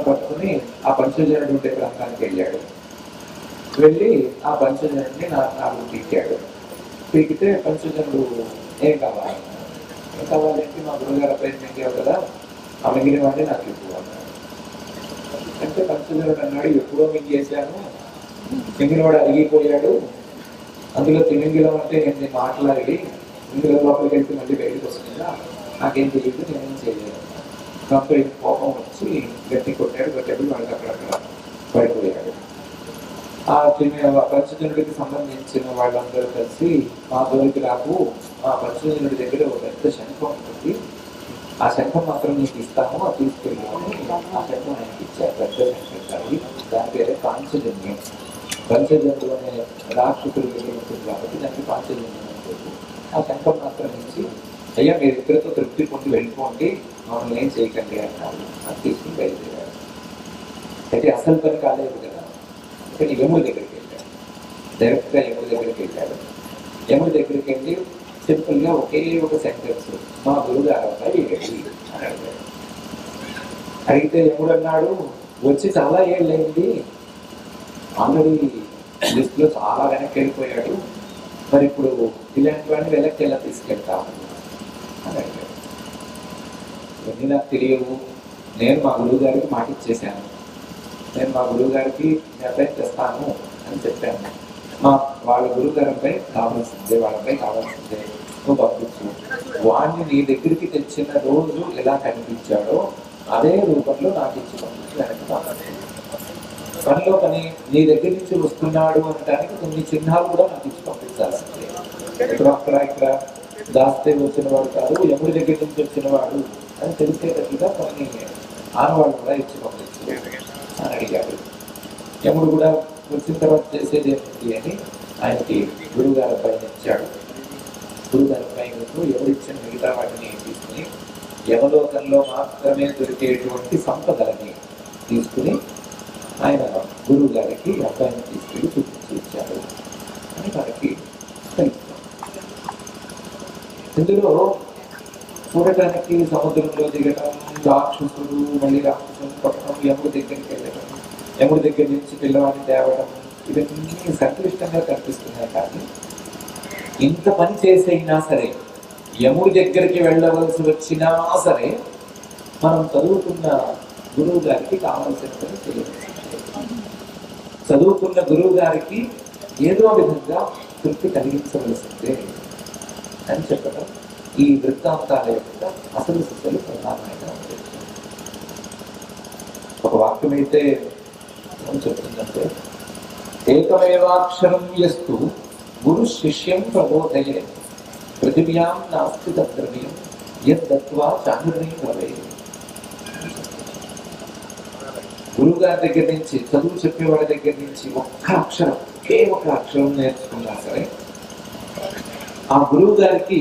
పట్టుకుని ఆ పంచజనుడు ఉండే ప్రాంతానికి వెళ్ళాడు. వెళ్ళి ఆ పంచజనుడిని నాలుగు పీకితే పంచజనుడు ఏం కావాలంటే మా గురుగారు పైన మింగావు కదా, ఆ మింగిన వాడిని నాకు ఎక్కువ అన్నాడు. అంటే పంచజనుడు అన్నాడు, ఎప్పుడో మింగేశాను, మింగినవాడు అరిగిపోయాడు, అందులో తిమింగిలం అంటే నేను మాట్లాడి ఇందులో లోపలికి వెళ్తే మళ్ళీ బయటకు వస్తుందా, నాకేం తెలియదు, నేనేం చేయలేదు. దాంతో కోపం వచ్చి గట్టి కొట్టాడు. వాడికి అక్కడక్కడ పడిపోయాడు. ఆ పంచజనుడికి సంబంధించిన వాళ్ళందరూ కలిసి మా జోలికి రాకు, మా పంచజనుడి దగ్గర ఒక పెద్ద శంఖం ఉంటుంది, ఆ శంఖం మాత్రం నీకు ఇస్తాము, అది తీసుకెళ్ళాము. ఆ శంఖం ఆయనకి ఇచ్చారు, పెద్ద శంఖం. దాని పేరే పాంచజన్యం. పంచజనుడు అనే రాక్షసుడు ఉంటుంది కాబట్టి దానికి పాంచజన్యం ఉంటుంది. ఆ శంఖం మాత్రం నుంచి అయ్యా మీరు ఇద్దరితో తృప్తి పొంది వెళ్ళిపోండి, మమ్మల్ని ఏం చేయకండి అన్నారు. అది తీసుకుని బయలుదేరాడు. అయితే అసలు పని కాలేదు కదా, కానీ యముడి దగ్గరికి వెళ్ళాడు. డైరెక్ట్గా యముడి దగ్గరికి వెళ్ళాడు. యముడి దగ్గరికి వెళ్ళి సింపుల్గా ఒకే ఒక సెంటెన్స్, మా గురుగారు అబ్బాయి వెళ్ళి అని అడిగాడు. అడిగితే యముడు అన్నాడు, వచ్చి చాలా ఏళ్ళైంది, ఆల్రెడీ లిస్టులో చాలా వెనక్కి వెళ్ళిపోయాడు, మరి ఇప్పుడు ఇలాంటి వాడిని వెనక్కి ఎలా తీసుకెళ్తాము అని అడిగాడు. ఇవన్నీ నాకు తెలియవు, నేను మా గురువు గారికి మాట ఇచ్చేసాను, నేను మా గురువు గారికి మీ అబ్బాయి తెస్తాను అని చెప్పాను. వాళ్ళ గురువు గారిపై కావాల్సిందే, వాళ్ళపై కావాల్సిందే, నువ్వు పంపించు. వాడిని నీ దగ్గరికి తెచ్చిన రోజు ఎలా కనిపించాడో అదే రూపంలో నాకు ఇచ్చి పంపించి వెనక్కి పంపించాడు. పనిలో పని నీ దగ్గర నుంచి వస్తున్నాడు అనడానికి కొన్ని చిహ్నాలు కూడా నాకు ఇచ్చి పంపించాల్సిందే. ఇక్కడ దాస్తే వచ్చిన వాడు కాదు, యముడి దగ్గర నుంచి వచ్చిన వాడు అని తెలిసేటట్టుగా కొన్ని ఆనవాళ్ళు కూడా ఇచ్చి పంపించాడు అని అడిగాడు. యముడు కూడా వచ్చిన తర్వాత చేసేది ఏమిటి అని ఆయనకి గురువుగారి పైన ఇచ్చాడు. గురువుగారి పైన ఎవరిచ్చిన మిగతా వాటిని తీసుకుని యమలోకంలో మాత్రమే దొరికేటువంటి సంపదలని తీసుకుని ఆయన గురువు గారికి అబ్బాయిని తీసుకెళ్ళి చూపించి ఇచ్చాడు అని మనకి తెలుస్తుంది. ఇందులో చూడటానికి సముద్రంలో దిగడం, రాక్షసుడు మళ్ళీ రాక్షసుని పట్టడం, యముడి దగ్గరికి వెళ్ళడం, యముడి దగ్గర నుంచి పిల్లవాడిని తేవడం, ఇవన్నీ సంక్లిష్టంగా కనిపిస్తున్నాయి. కానీ ఇంత పని చేసైనా సరే, యముడి దగ్గరికి వెళ్ళవలసి వచ్చినా సరే, మనం చదువుకున్న గురువు గారికి కావలసిన పని చేయవచ్చు. చదువుకున్న గురువు గారికి ఏదో విధంగా తృప్తి కలిగించవలసిందే అని చెప్పడం ఈ వృత్తాంతాల యొక్క అసలు శిశలు ప్రధానమైన ఉద్దేశం. ఒక వాక్యం అయితే ఏం చెప్తుందంటే, ఏకమేవాక్షరం యస్తు గురు శిష్యం ప్రబోధయే పృథివ్యాం నాస్తి తద్ద్రవ్యం యద్దత్వా చాంద్రనీయం భవేత్. గురువు గారి దగ్గర నుంచి, చదువు చెప్పేవాడి దగ్గర నుంచి ఒక్క అక్షరం, ఒక అక్షరం నేర్చుకున్నా సరే ఆ గురువు గారికి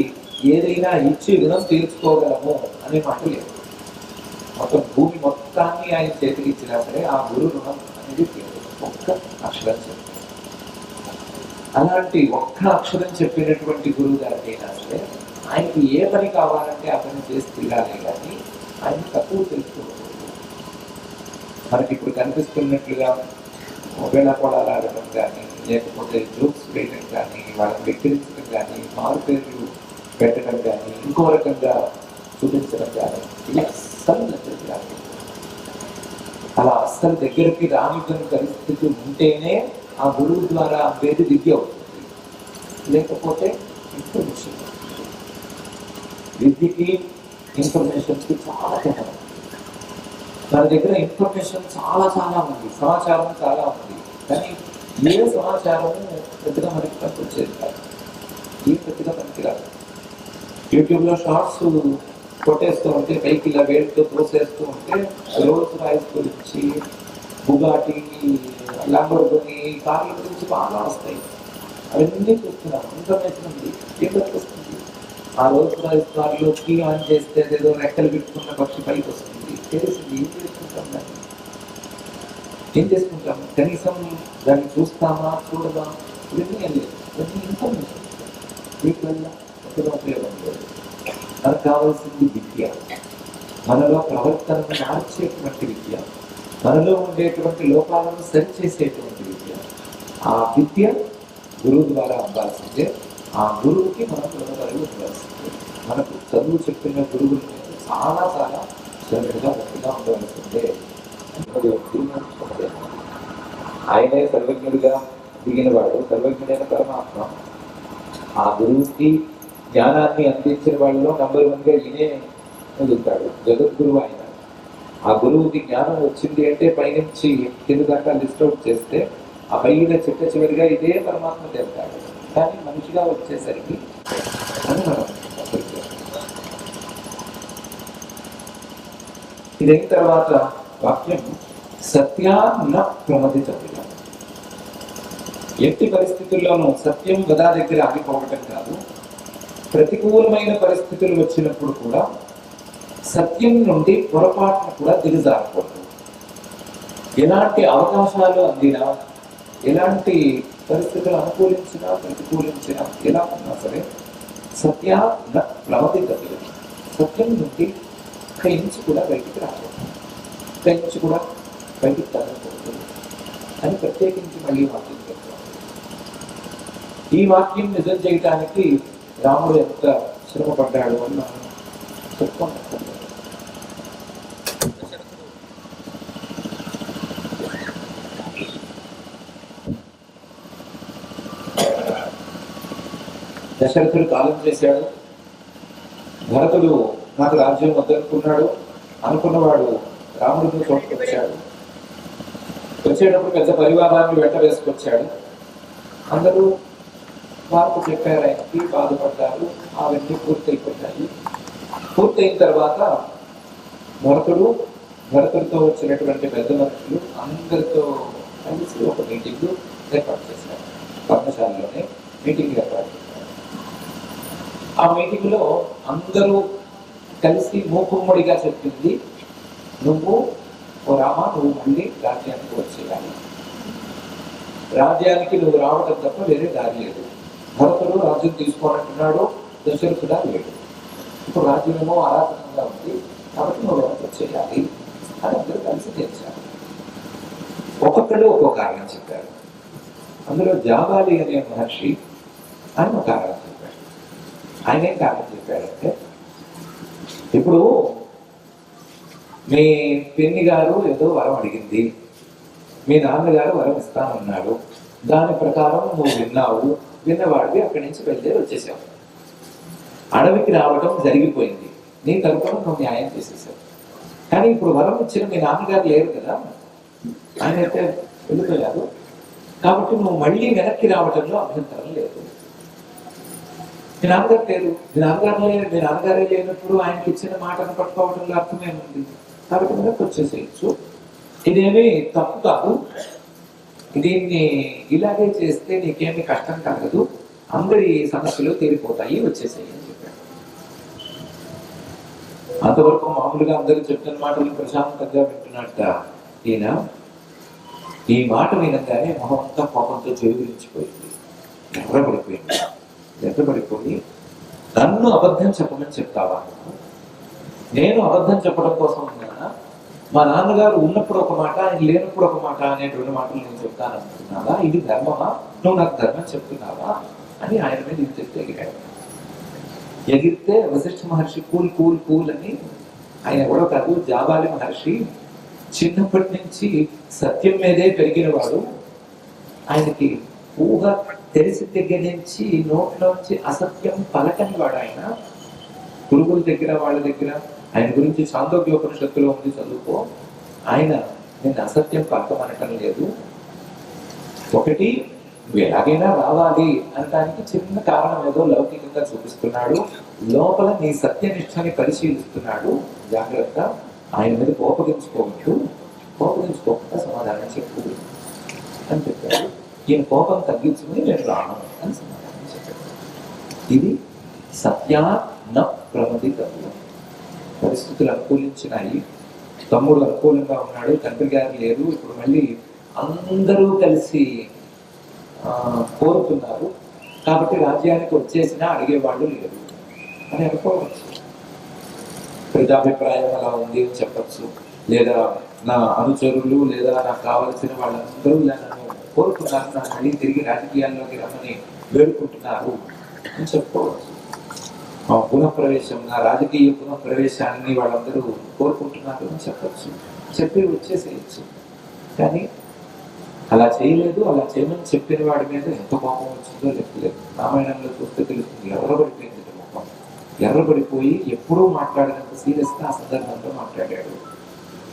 ఏదైనా ఇచ్చి రుణం తీర్చుకోగలము అనే మాట లేదు. మొత్తం భూమి మొత్తాన్ని ఆయన చేతికి ఇచ్చినా సరే ఆ గురు రుణం అనేది ఒక్క అక్షరం చెప్పారు. అలాంటి ఒక్క అక్షరం చెప్పినటువంటి గురువు గారికి అయినా సరే ఆయనకి ఏ పని కావాలంటే ఆ పని చేసి తీరాలి, కానీ ఆయన తక్కువ తెలుసుకోకూడదు. మనకి ఇప్పుడు కనిపిస్తున్నట్లుగా వేళాకోళాలు ఆడటం కానీ, లేకపోతే జోక్స్ వేయడం కానీ, వాళ్ళని వెక్కిరించడం కానీ, మారు పేర్లు పెట్టడం కానీ, ఇంకో రకంగా చూపించడం కానీ, ఇలా అస్సలు దగ్గరికి రాదు. అలా అస్సలు దగ్గరికి రానిటువంటి పరిస్థితి ఉంటేనే ఆ గురువు ద్వారా అందేది విద్య అవుతుంది. లేకపోతే ఇన్ఫర్మేషన్, విద్యకి ఇన్ఫర్మేషన్కి చాలా తేడా. మన దగ్గర ఇన్ఫర్మేషన్ చాలా ఉంది, సమాచారం చాలా ఉంది, కానీ ఏ సమాచారము పెద్దగా మనకి పనికొచ్చేది కాదు, ఏ పెద్దగా పనికిరాదు. యూట్యూబ్లో షార్ట్స్ కొట్టేస్తూ ఉంటే పైకి ఇలా వేడితో తోసేస్తూ ఉంటే రోల్స్ రాయిస్ గురించి, బుగాటి, లంబోర్గిని కార్ల గురించి బాగా వస్తాయి. అవన్నీ చూస్తున్నాం, ఇన్ఫర్మేషన్ ఉంది. ఏం వస్తుంది? ఆ రోల్స్ రాయిస్ కార్లో కీ ఆన్ చేస్తే ఏదో రెక్కలు పెట్టుకున్న పక్షి పైకి వస్తుంది. తెలిసింది. ఏం చేసుకుంటాం దాన్ని? ఏం చేసుకుంటాం? కనీసం దాన్ని చూస్తామా, చూడదా? ఇవన్నీ ఏం లేదు. ఇవన్నీ ఇన్ఫర్మేషన్. వీటి వల్ల ఉపయోగం లేదు. మనకు కావాల్సింది విద్య. మనలో ప్రవర్తనను మార్చేటువంటి విద్య, మనలో ఉండేటువంటి లోపాలను సరిచేసేటువంటి విద్య. ఆ విద్య గురువు ద్వారా అందాల్సిందే. ఆ గురువుకి మనం రుణపడి ఉండవలసిందే. మనకు చదువు చెప్పిన గురువుల మీద చాలా చాలా శ్రద్ధగా గట్టిగా ఉండవలసిందే. ఆయనే సర్వజ్ఞుడిగా దిగినవాడు, సర్వజ్ఞుడైన పరమాత్మ. ఆ గురువుకి జ్ఞానాన్ని అందించిన వాళ్ళలో నంబర్ 1గా ఈయనే ఎదుగుతాడు. జగద్గురువు ఆయన. ఆ గురువుకి జ్ఞానం వచ్చింది అంటే పైనుంచి కింద దాకా లిస్ట్ అవుట్ చేస్తే ఆ పైన చివరిగా ఇదే పరమాత్మ చెప్తాడు. కానీ మనిషిగా వచ్చేసరికి అని మనం ఇదైన తర్వాత వాక్యం సత్యాన్న ప్రమదితవ్యం. ఎట్టి పరిస్థితుల్లోనూ సత్యం గదా దగ్గర ఆగిపోవటం కాదు. ప్రతికూలమైన పరిస్థితులు వచ్చినప్పుడు కూడా సత్యం నుండి పొరపాటును కూడా దిగజారకూడదు. ఎలాంటి అవకాశాలు అందినా, ఎలాంటి పరిస్థితులు అనుకూలించినా ప్రతికూలించినా, ఎలా ఉన్నా సరే సత్యాన్న ప్రమదితవ్యం. సత్యం నుండి ఒక ఇంచు కూడా బయటికి రాకూడదు, ఒక ఇంచు కూడా బయటికి తగ్గకూడదు అని ప్రత్యేకించి మళ్ళీ వాక్యం చెప్తారు. ఈ వాక్యం నిజం చేయడానికి రాముడు ఎంత శ్రమ పడ్డాడు అని మనం చెప్పుకుంటాం. దశరథుడు కాలం చేశాడు. భరతుడు నాకు రాజ్యం వద్దనుకున్నాడు. అనుకున్నవాడు రాముడిని చోటుకొచ్చాడు. వచ్చేటప్పుడు పెద్ద పరివారాన్ని వెంట వేసుకొచ్చాడు. అందరూ మార్పు చెప్పారు, ఆయనకి బాధపడ్డారు. అవన్నీ పూర్తయిపోయాయి. పూర్తయిన తర్వాత భరతుడితో వచ్చినటువంటి పెద్ద మనుషులు అందరితో కలిసి ఒక మీటింగ్ ఏర్పాటు చేశారు. పర్ణశాలలోనే మీటింగ్ ఏర్పాటు చేశారు. ఆ మీటింగ్ లో అందరూ కలిసి మూకుమ్మడిగా చెప్పింది, నువ్వు ఓ రామా, నువ్వు మళ్ళీ రాజ్యానికి వచ్చేయాలి. రాజ్యానికి నువ్వు రావడం తప్ప వేరే దారి లేదు. భరతుడు రాజ్యం తీసుకోవాలంటున్నాడు, దశరథుడా లేడు. ఇప్పుడు రాజ్యమేమో అరాచకంగా ఉంది, కాబట్టి నువ్వు వెనక్కి వచ్చేయాలి అని అందరూ కలిసి తెచ్చారు. ఒక్కొక్కడు ఒక్కొక్క కారణం చెప్పారు. అందులో జాబాలి అనే మహర్షి అని ఒక కారణం చెప్పాడు. ఆయన ఏం కారణం చెప్పాడంటే, ఇప్పుడు మీ పిన్ని గారు ఏదో వరం అడిగింది, మీ నాన్నగారు వరం ఇస్తానన్నాడు, దాని ప్రకారం నువ్వు విన్నావు, విన్నవాడివి అక్కడి నుంచి బయలుదేరి వచ్చేసావు. అడవికి రావడం జరిగిపోయింది, నీ తరపున నువ్వు న్యాయం చేసేసావు. కానీ ఇప్పుడు వరం ఇచ్చిన మీ నాన్నగారు లేరు కదా, ఆయన అయితే వెళ్ళిపోయారు. కాబట్టి నువ్వు మళ్ళీ వెనక్కి రావడంలో అభ్యంతరం లేదు. మీ నాన్నగారు లేరు, మీ నాన్నగారే లేనప్పుడు ఆయనకి ఇచ్చిన మాటను పట్టుకోవడంలో అర్థమేముంది? కాబట్టి వెనక్కి వచ్చేసేయచ్చు. ఇదేమీ తప్పు కాదు, దీన్ని ఇలాగే చేస్తే నీకేమీ కష్టం కలగదు, అందరి సమస్యలు తీరిపోతాయి, వచ్చేసేయి అని చెప్పాడు. అంతవరకు మామూలుగా అందరూ చెప్తున్న మాటలు ప్రశాంతంగా వింటున్నట్ట ఈయన ఈ మాట వినగానే మొహం అంతా కోపంతో చెవిరించిపోయింది, ఎర్రబడిపోయి నన్ను అబద్ధం చెప్పమని చెప్తావా? నేను అబద్ధం చెప్పడం కోసం ఉన్నానా? మా నాన్నగారు ఉన్నప్పుడు ఒక మాట, ఆయన లేనప్పుడు ఒక మాట అనేటువంటి మాటలు నేను చెప్తాను అనుకుంటున్నావా? ఇది ధర్మమా? నువ్వు నాకు ధర్మం చెప్తున్నావా అని ఆయన మీద ఇది చెప్తే ఎగిరాడు. ఎగిరితే వశిష్ఠ మహర్షి కూల్ కూల్ కూల్ అని, ఆయన ఎవడో కాదు, జాబాలి మహర్షి. చిన్నప్పటి నుంచి సత్యం మీదే పెరిగిన వాడు. ఆయనకి ఊహ తెలిసి దగ్గర నుంచి నోట్లోంచి అసత్యం పలకని వాడు ఆయన. గురువుల దగ్గర వాళ్ళ దగ్గర ఆయన గురించి చాందోగ్యోపనిషత్తులో ఉంది, చదువుకో. ఆయన నిన్ను అసత్యం పలకమనటం లేదు. ఒకటి నువ్వు ఎలాగైనా రావాలి అనడానికి చిన్న కారణం ఏదో లౌకికంగా చూపిస్తున్నాడు. లోపల నీ సత్యనిష్టని పరిశీలిస్తున్నాడు. జాగ్రత్త, ఆయన మీద కోపగించుకోవద్దు, కోపగించుకోకుండా సమాధానం చెప్పు అని చెప్పాడు. ఈయన కోపం తగ్గించుకుని నేను రాను అని సమాధానం చెప్పాడు. ఇది సత్యా న ప్రమదితవ్యం. పరిస్థితులు అనుకూలించినాయి, తమ్ముడు అనుకూలంగా ఉన్నాడు, తండ్రి గారు లేరు, ఇప్పుడు మళ్ళీ అందరూ కలిసి కోరుతున్నారు కాబట్టి రాజ్యానికి వచ్చేసినా అడిగేవాళ్ళు లేరు అని అనుకోవచ్చు. ప్రజాభిప్రాయం అలా ఉంది అని చెప్పచ్చు. లేదా నా అనుచరులు లేదా నాకు కావలసిన వాళ్ళందరూ ఇలా నన్ను కోరుతున్నారు, నన్ను మళ్ళీ తిరిగి రాజకీయాల్లోకి రమ్మని వేడుకుంటున్నారు అని చెప్పుకోవచ్చు. పునఃప్రవేశం, నా రాజకీయ పునఃప్రవేశాన్ని వాళ్ళందరూ కోరుకుంటున్నారు అని చెప్పచ్చు, చెప్పి వచ్చేసేయచ్చు. కానీ అలా చేయలేదు. అలా చేయమని చెప్పిన వాడి మీద ఎంత కోపం వచ్చిందో లెక్కలేదు. రామాయణంలో చూస్తే తెలుస్తుంది. ఎర్రబడిపోయింది ముఖం, ఎర్రబడిపోయి ఎప్పుడూ మాట్లాడినంత సీరియస్ గా ఆ సందర్భంలో మాట్లాడాడు.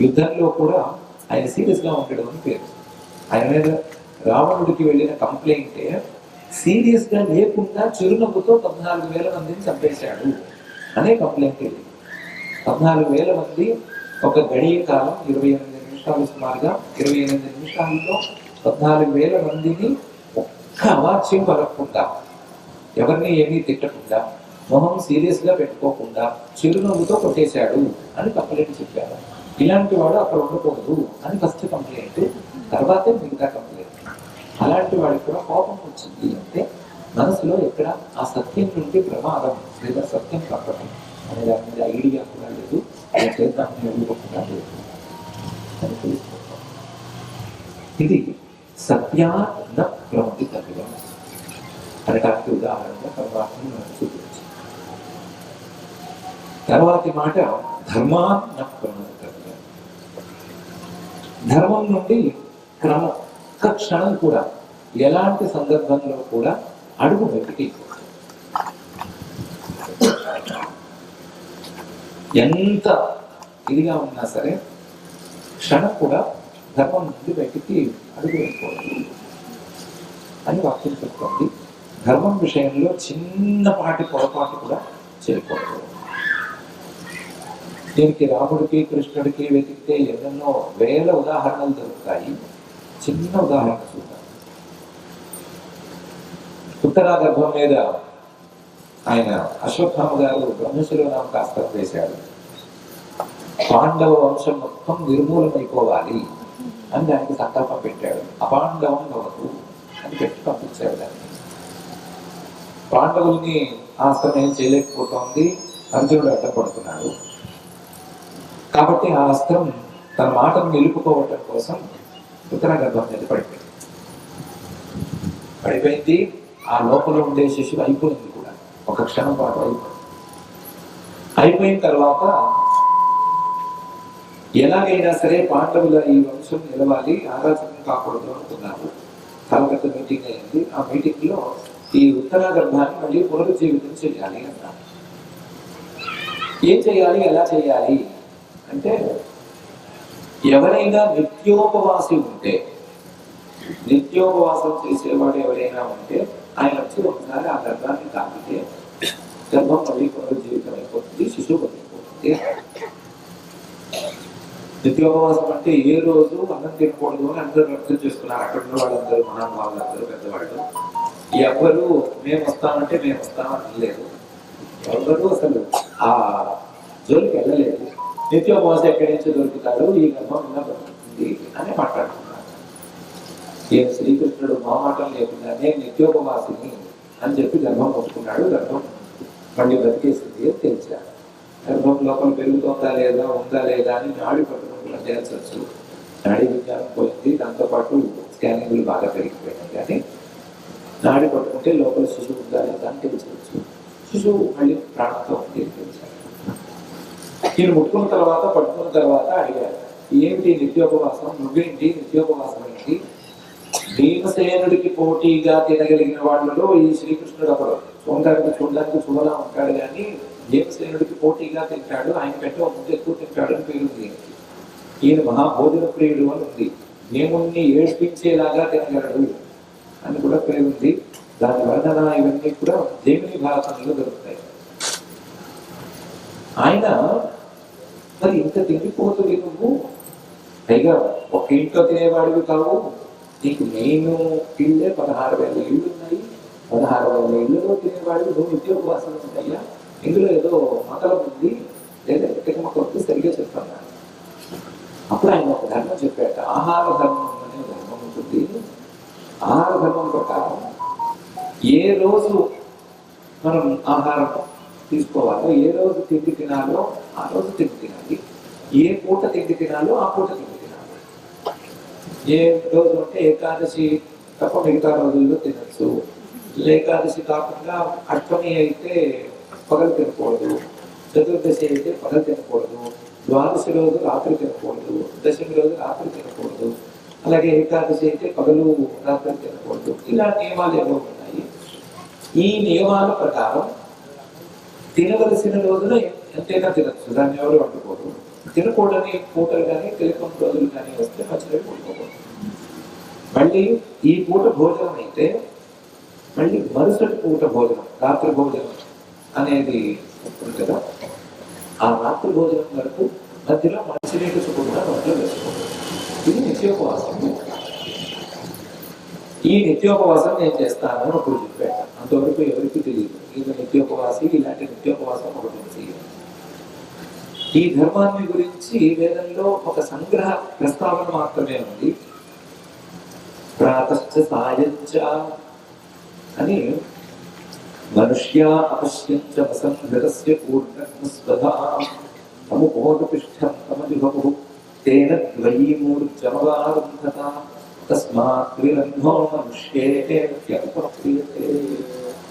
యుద్ధంలో కూడా ఆయన సీరియస్ గా ఉండడం అని పేరు. ఆయన మీద రావణుడికి వెళ్ళిన కంప్లైంటే సీరియస్ గా లేకుండా చిరునవ్వుతో 14,000 మందిని చంపేశాడు అనే కంప్లైంట్ వెళ్ళింది. 14,000 మంది ఒక గడియ కాలం 28 నిమిషాలు, సుమారుగా 28 నిమిషాల్లో 14,000 మందిని ఒక్క అవాచ్యం పలకకుండా, ఎవరిని ఏమీ తిట్టకుండా, మొహం సీరియస్ గా పెట్టుకోకుండా చిరునవ్వుతో కొట్టేశాడు అని కంప్లైంట్ చెప్పారు. ఇలాంటి వాడు అక్కడ ఉండకూడదు అని ఫస్ట్ కంప్లైంట్, తర్వాతే మిగతా కంప్లైంట్. అలాంటి వాడికి కూడా కోపం వచ్చింది అంటే మనసులో ఎక్కడ ఆ సత్యం నుండి ప్రమాదం లేదా సత్యం తప్పడం అనే దాని మీద ఐడియా కూడా లేదు, అలా చేద్దామని ఎదుగు కూడా లేదు అని తెలుసుకుంటాం. ఇది సత్యాన్న ప్రమదితవ్యం అనడానికి ఉదాహరణగా తర్వాతని మనం చూపించాం. తర్వాతి మాట ధర్మాన్న ప్రమదితవ్యం. ధర్మం నుండి క్రమం, ఒక్క క్షణం కూడా ఎలాంటి సందర్భంలో కూడా అడుగు బయటికి ఎంత ఇదిగా ఉన్నా సరే క్షణం కూడా ధర్మం నుండి బయటికి అడుగు వేయకూడదు అని వాక్యం చెప్తుంది. ధర్మం విషయంలో చిన్నపాటి పొరపాటు కూడా చేయకూడదు. దీనికి రాముడికి కృష్ణుడికి వెతికితే ఎన్నెన్నో వేల ఉదాహరణలు దొరుకుతాయి. చిన్న ఉదాహరణ చూద్దాం. ఉత్తరా గర్భం మీద ఆయన అశ్వత్థామ గారు బ్రహ్మశిలో నామక అస్త్రం వేశాడు. పాండవ వంశం మొత్తం నిర్మూలమైపోవాలి అని దానికి సంకల్పం పెట్టాడు. అపాండవం భవతు అని పెట్టి పంపించాడు దాన్ని. పాండవుల్ని ఆ అస్త్రం ఏం చేయలేకపోతుంది, అర్జునుడు అడ్డపడుతున్నాడు. కాబట్టి ఆ అస్త్రం తన మాటను నిలుపుకోవటం కోసం ఉత్తర గర్భం మీద పడిపోయింది. ఆ లోపల ఉండే శిశువు అయిపోయింది కూడా, ఒక క్షణం పాటు అయిపోయిన తర్వాత ఎలాగైనా సరే పాండవుల ఈ వంశం నిలవాలి, ఆరాధన కాకూడదు అనుకున్నారు. కలకత్త మీటింగ్ అయింది. ఆ మీటింగ్ లో ఈ ఉత్తర గర్భాన్ని మళ్ళీ పునరుజ్జీవితం చేయాలి అన్నారు. ఏం చేయాలి, ఎలా చేయాలి అంటే, ఎవరైనా నిత్యోపవాసి ఉంటే, నిత్యోపవాసం చేసేవాడు ఎవరైనా ఉంటే ఆయన వచ్చి ఒకసారి ఆ గర్భాన్ని తాకితే గర్భం మళ్ళీ పునరుజ్జీవితం అయిపోతుంది, శిశువు బతికిపోతుంది. నిత్యోపవాసం అంటే ఏ రోజు అన్నం తినకూడదు అని అందరూ అర్థం చేసుకున్నారు. అక్కడ ఉన్న వాళ్ళందరూ, మహానుభావులందరూ, పెద్దవాళ్ళు. ఎవరు మేము వస్తామంటే మేము వస్తామని లేదు, ఎవరు అసలు ఆ జోలికి వెళ్ళలేదు. నిత్యోపవాసం ఎక్కడి నుంచి దొరుకుతాడు, ఈ గర్భం ఇలా దొరుకుతుంది అని మాట్లాడుతున్నారు. ఈయన శ్రీకృష్ణుడు మొహమాటం లేకుండా నేను నిత్యోపవాసిని అని చెప్పి గర్భం కొట్టుకున్నాడు. గర్భం మళ్ళీ బతికేసింది అని తెలిసాడు. గర్భం లోపల పెరుగుతుందా లేదా, ఉందా లేదా అని నాడి పట్టుకుంటున్నా తేల్చవచ్చు. నాడి విజ్ఞానం పోయింది, దాంతోపాటు స్కానింగ్లు బాగా పెరిగిపోయినాయి. కానీ నాడి పట్టుకుంటే లోపల శిశువు ఉందా లేదా అని తెలుసుకోవచ్చు. శిశువు మళ్ళీ ప్రాణంతో ఉంది అని తెలిసాడు. ఈయన ముట్టుకున్న తర్వాత, పట్టుకున్న తర్వాత అడిగారు, ఏమిటి నిత్యోపవాసం, నువ్వేంటి నిత్యోపవాసం ఏంటి? భీమసేనుడికి పోటీగా తినగలిగిన వాళ్ళలో ఈ శ్రీకృష్ణుడు అప్పుడు చూడడానికి చూడలా ఉంటాడు, కానీ భీమసేనుడికి పోటీగా తింటాడు, ఆయన కంటే ఒక ముందు ఎక్కువ తింటాడు అని పేరుంది. ఈయన మహాభోజన ప్రియుడు అని ఉంది. దేవుణ్ణి ఏడ్పించేలాగా తినగలడు అని కూడా పేరు ఉంది. దాని వర్ణన ఇవన్నీ కూడా జైమిని భారతంలో దొరుకుతాయి. ఆయన మరి ఇంత తిండిపోతుంది నువ్వు, పైగా ఒక ఇంట్లో తినేవాడివి కావు, నీకు మెయిన్ ఇళ్ళే 16,000 ఇళ్ళు ఉన్నాయి, 16,000 ఇళ్ళలో తినేవాడివి నువ్వు ఉద్యోగవాసం ఉంటాయా, ఇందులో ఏదో మతలం ఉంది లేదా మాకు సరిగ్గా చెప్తాను. అప్పుడు ఆయన ఒక ధర్మం చెప్పాట, ఆహార ధర్మం అనే ధర్మం ఉంటుంది. ఆహార ధర్మం ప్రకారం ఏ రోజు మనం ఆహారం తీసుకోవాలో, ఏ రోజు తిండి తినాలో ఆ రోజు తిండి తినాలి, ఏ పూట తిండి తినాలో ఆ పూట తిండి తినాలి. ఏ రోజు అంటే ఏకాదశి తప్ప మిగతా రోజుల్లో తినచ్చు, ఏకాదశి కాకుండా అష్టమి అయితే పగలు తినకూడదు, చతుర్దశి అయితే పగలు తినకూడదు, ద్వాదశి రోజు రాత్రి తినకూడదు, దశమి రోజు రాత్రి తినకూడదు, అలాగే ఏకాదశి అయితే పగలు రాత్రి తినకూడదు. ఇలా నియమాలు ఏవో ఉన్నాయి. ఈ నియమాల ప్రకారం తినవలసిన రోజున ఎంతైనా తినచ్చు, దాన్ని ఎవరు వండుకోరు. తినకూడని పూటలు కానీ తెలియని రోజులు కానీ వస్తే మధ్యలో వండుకోకూడదు. మళ్ళీ ఈ పూట భోజనం అయితే మళ్ళీ మరుసటి పూట భోజనం, రాత్రి భోజనం అనేది ఉంటుంది కదా, ఆ రాత్రి భోజనం వరకు మధ్యలో మంచినీటి చుట్టూ మధ్యలో వేసుకోకూడదు. ఇది నిత్యోపవాసం. ఈ నిత్యోపవాసం నేను చేస్తాను అని ఒకరు చెప్పాడు. అంతవరకు ఎవరికి తెలియదు ఇది నిత్యోపవాసి, ఇలాంటి నిత్యోపవాసం ఒకటి ఉంది. ఈ ధర్మాన్ని గురించి వేదంలో ఒక సంగ్రహ ప్రస్తావన మాత్రమే ఉంది. ప్రాతశ్చ సాయంచ అని మనుష్య అపశ్యంచ వసంధరస్య పూర్ణస్వధా తముపోదపిష్టం తమజుహు తేన ద్వయీమూర్జమవారుంధత తస్మాత్ విరన్ధో మనుష్యేత్యపక్రియతే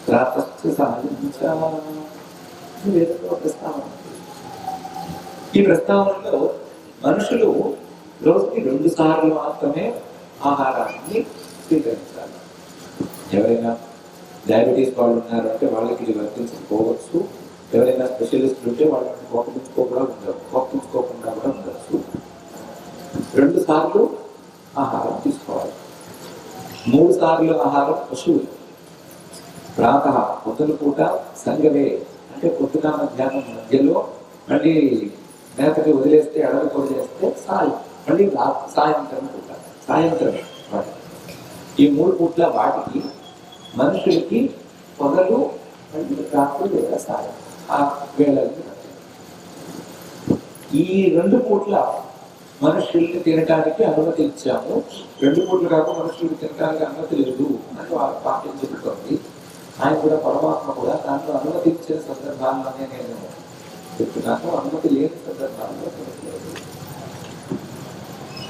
ప్రాతశ్చ సాయంచ. వేదంలో ప్రస్తావన. ఈ ప్రస్తావనలో మనుషులు రోజుకి 2 సార్లు మాత్రమే ఆహారాన్ని స్వీకరించాలి. ఎవరైనా డయాబెటీస్ వాళ్ళు ఉన్నారు అంటే వాళ్ళకి ఇది వర్తించకపోవచ్చు, ఎవరైనా స్పెషలిస్టులు ఉంటే వాళ్ళని కోపించుకోకుండా కూడా ఉండొచ్చు. 2 సార్లు ఆహారం తీసుకోవాలి. 3 సార్లు ఆహారం పశువులు. ప్రాతః పొద్దున పూట, సంగవే అంటే పొద్దున మధ్యాహ్నం మధ్యలో, మళ్ళీ మేతకి వదిలేస్తే అడవి వదిలేస్తే సాయం, మళ్ళీ సాయంత్రం పూట, సాయంత్రం వాటికి. ఈ 3 పూట్ల వాటికి మనుషులకి పొగలు మళ్ళీ రాత్రి లేదా సాయం ఆ వేళల్ని. ఈ 2 పూట్ల మనుషుల్ని తినటానికి అనుమతి ఇచ్చాము, 2 పూట్లు కాక మనుషులకి తినడానికి అనుమతి లేదు అని వారు పాటించుకుంటుంది. ఆయన కూడా పరమాత్మ కూడా దాంట్లో అనుమతి ఇచ్చిన సందర్భాల్లోనే నేను చెప్తున్నాను, అనుమతి లేని సందర్భాల్లో తినట్లేదు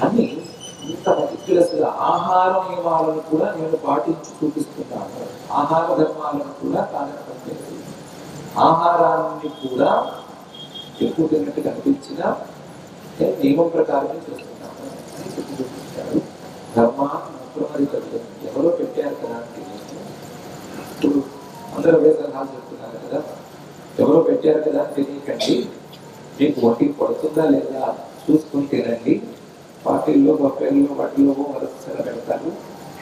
అని. ఇంత పర్టిక్యులర్స్గా ఆహార నియమాలను కూడా నేను పాటించి చూపిస్తున్నాను. ఆహార ధర్మాలను కూడా కాదనట్లేదు, ఆహారాన్ని కూడా ఎక్కువ తిన్నట్టు కనిపించిన నియమం ప్రకారమే చేస్తున్నాను అని చెప్పి చూపించారు. ధర్మాన్ని ఎవరో పెట్టారు కదా అంటే, ఇప్పుడు అందరూ వేసలహాలు చెప్తున్నారు కదా, ఎవరో పెట్టారు కదా అని తెలియకండి, మీకు ఒంటికి పడుతుందా లేదా చూసుకుని తినండి. పార్టీల్లో బొప్పేల్లో వాటిలో వరుసగా పెడతారు,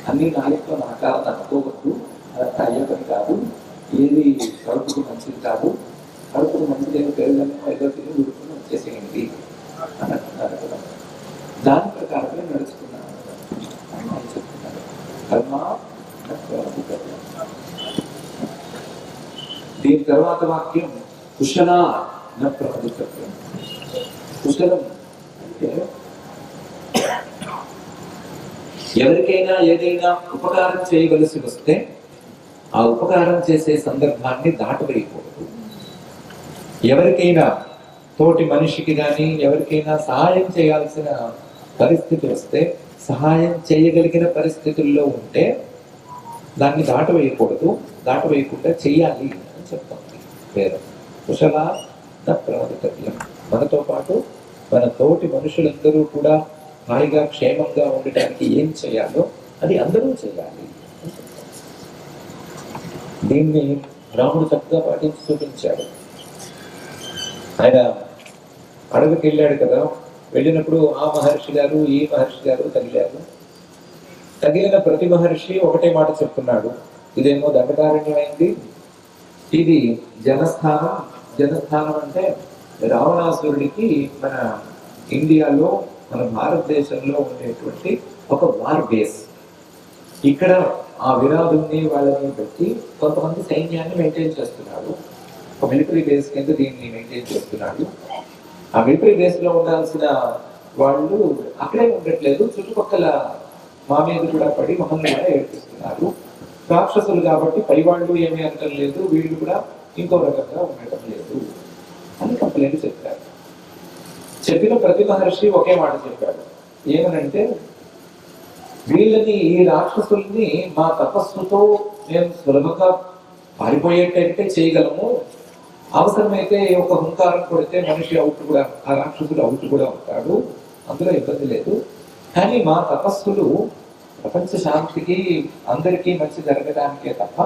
అన్ని నాలుగులో నాకాలని అనుకోవద్దు, అదంతా అయ్యే పని కాదు, ఏది కడుపుకు మంచిది కాదు, కడుపుకు మంచిది ఏదో పేరుగానే ఏదో తిని ఉడుకుని వచ్చేసేయండి అని అంటున్నారు కదా. దాని ప్రకారమే నడుచుకున్నాను అని చెప్తున్నారు. కర్మ. దీని తర్వాత వాక్యం కుశల న ప్రవదితవ్యం. కుశలం అంటే ఎవరికైనా ఏదైనా ఉపకారం చేయవలసి వస్తే ఆ ఉపకారం చేసే సందర్భాన్ని దాటవేయకూడదు. ఎవరికైనా తోటి మనిషికి కానీ ఎవరికైనా సహాయం చేయాల్సిన పరిస్థితి వస్తే, సహాయం చేయగలిగిన పరిస్థితుల్లో ఉంటే దాన్ని దాటవేయకూడదు, దాటవేయకుండా చెయ్యాలి అని చెప్తుంది వేదం. కుశల న ప్రవదితవ్యం. మనతో పాటు మన తోటి మనుషులందరూ కూడా హాయిగా క్షేమంగా ఉండటానికి ఏం చేయాలో అది అందరూ చేయాలి. దీన్ని రాముడు చక్కగా పాటించి చూపించాడు. ఆయన అడవికి వెళ్ళాడు కదా, వెళ్ళినప్పుడు ఆ మహర్షి గారు ఈ మహర్షి గారు తగిలారు. తగిలిన ప్రతి మహర్షి ఒకటే మాట చెప్తున్నాడు, ఇదేమో దండకారణ్యం అయింది, ఇది జనస్థానం. జనస్థానం అంటే రావణాసురుడికి మన ఇండియాలో మన భారతదేశంలో ఉండేటువంటి ఒక వార్ బేస్. ఇక్కడ ఆ విరాధుల్ని వాళ్ళని పెట్టి కొంతమంది సైన్యాన్ని మెయింటైన్ చేస్తున్నాడు. ఒక మిలిటరీ బేస్ కింద దీన్ని మెయింటైన్ చేస్తున్నాడు. ఆ మిలిటరీ బేస్ లో ఉండాల్సిన వాళ్ళు అక్కడే ఉండట్లేదు, చుట్టుపక్కల మా మీద కూడా పడి మమ్మల్ని కూడా ఏడిపిస్తున్నారు. రాక్షసులు కాబట్టి పై వాళ్ళు ఏమీ అనటం లేదు, వీళ్ళు కూడా ఇంకో రకంగా ఉండటం లేదు అని కంప్లైంట్ చెప్పారు. చెప్పిన ప్రతి మహర్షి ఒకే మాట చెప్పాడు, ఏమనంటే వీళ్ళని ఈ రాక్షసుల్ని మా తపస్సుతో మేము సులభంగా పారిపోయేటట్టే చేయగలము. అవసరమైతే ఒక హుంకారం కొడితే మనిషి అవుట్ కూడా, ఆ రాక్షసుడు అవుట్ కూడా అవుతాడు, అందులో ఇబ్బంది లేదు. కానీ మా తపస్సులు ప్రపంచ శాంతికి అందరికీ మంచి జరగడానికే తప్ప